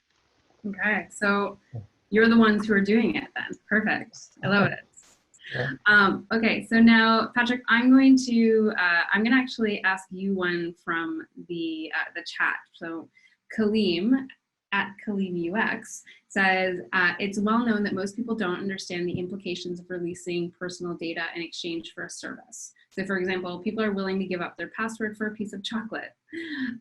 Okay, so you're the ones who are doing it then. Perfect. I love it. Yeah. Okay, so now, Patrick, I'm going to actually ask you one from the chat. So Kaleem at Kaleem UX says, it's well known that most people don't understand the implications of releasing personal data in exchange for a service. So for example, people are willing to give up their password for a piece of chocolate.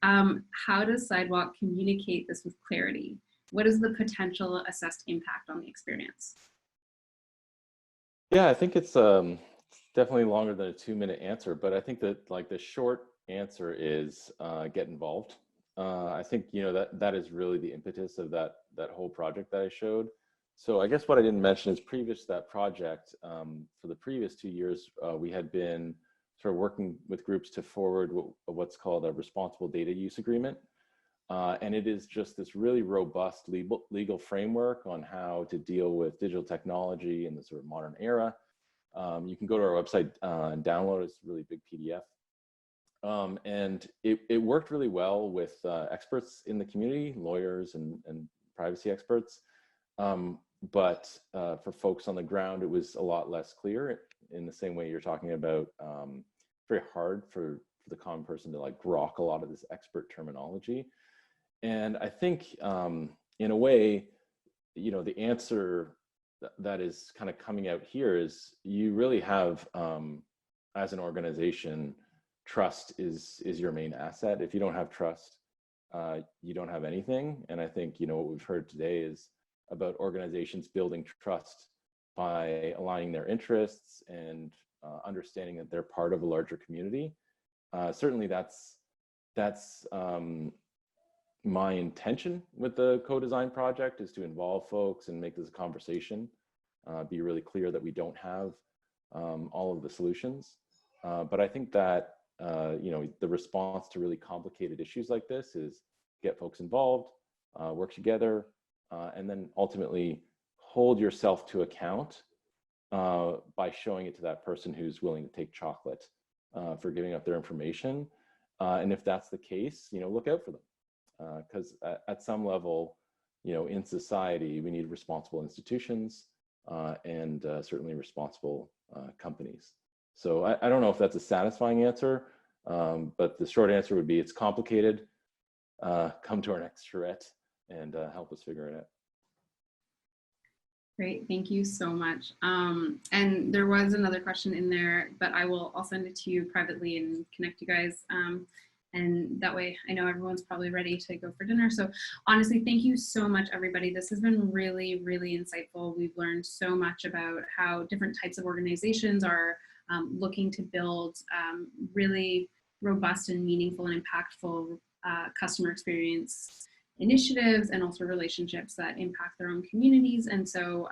How does Sidewalk communicate this with clarity? What is the potential assessed impact on the experience? Yeah, I think it's definitely longer than a 2-minute answer, but I think that like the short answer is get involved. I think that is really the impetus of that whole project that I showed. So I guess what I didn't mention is, previous to that project, for the previous 2 years, we had been sort of working with groups to forward what's called a responsible data use agreement. And it is just this really robust legal framework on how to deal with digital technology in the sort of modern era. You can go to our website and download it. It's a really big PDF. And it worked really well with experts in the community, lawyers and privacy experts. But for folks on the ground, it was a lot less clear, in the same way you're talking about. Very hard for the common person to like grok a lot of this expert terminology. And I think in a way, the answer that is kind of coming out here is, you really have, as an organization, trust is your main asset. If you don't have trust, you don't have anything. And I think, what we've heard today is about organizations building trust by aligning their interests and understanding that they're part of a larger community. Certainly that's my intention with the co-design project, is to involve folks and make this a conversation, be really clear that we don't have all of the solutions. But I think that, the response to really complicated issues like this is get folks involved, work together, and then ultimately, hold yourself to account by showing it to that person who's willing to take chocolate for giving up their information. And if that's the case, look out for them. Because at some level, in society, we need responsible institutions and certainly responsible companies. So I don't know if that's a satisfying answer, but the short answer would be it's complicated. Come to our next charrette and help us figure it out. Great, thank you so much. And there was another question in there, but I'll send it to you privately and connect you guys. And that way I know everyone's probably ready to go for dinner. So honestly, thank you so much, everybody. This has been really, really insightful. We've learned so much about how different types of organizations are looking to build really robust and meaningful and impactful customer experience initiatives and also relationships that impact their own communities. And so,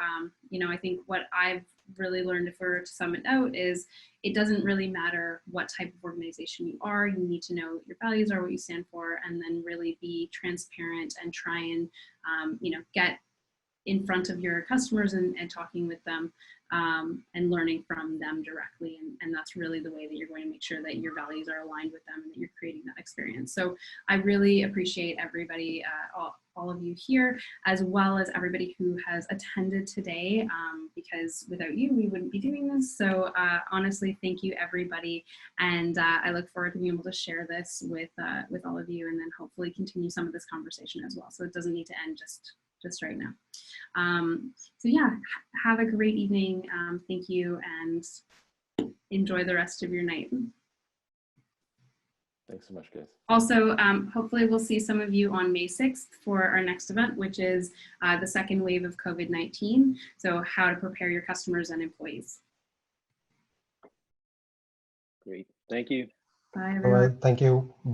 I think what I've really learned, if we're to sum it out, is it doesn't really matter what type of organization you are. You need to know what your values are, what you stand for, and then really be transparent and try and, get in front of your customers and talking with them and learning from them directly. And that's really the way that you're going to make sure that your values are aligned with them and that you're creating that experience. So I really appreciate everybody, all of you here, as well as everybody who has attended today, because without you, we wouldn't be doing this. So honestly, thank you, everybody. And I look forward to being able to share this with all of you and then hopefully continue some of this conversation as well. So it doesn't need to end just right now. So yeah, have a great evening. Thank you and enjoy the rest of your night. Thanks so much, guys. Also, hopefully we'll see some of you on May 6th for our next event, which is the second wave of COVID-19. So how to prepare your customers and employees. Great, thank you. Bye, All everyone. right, thank you. Bye.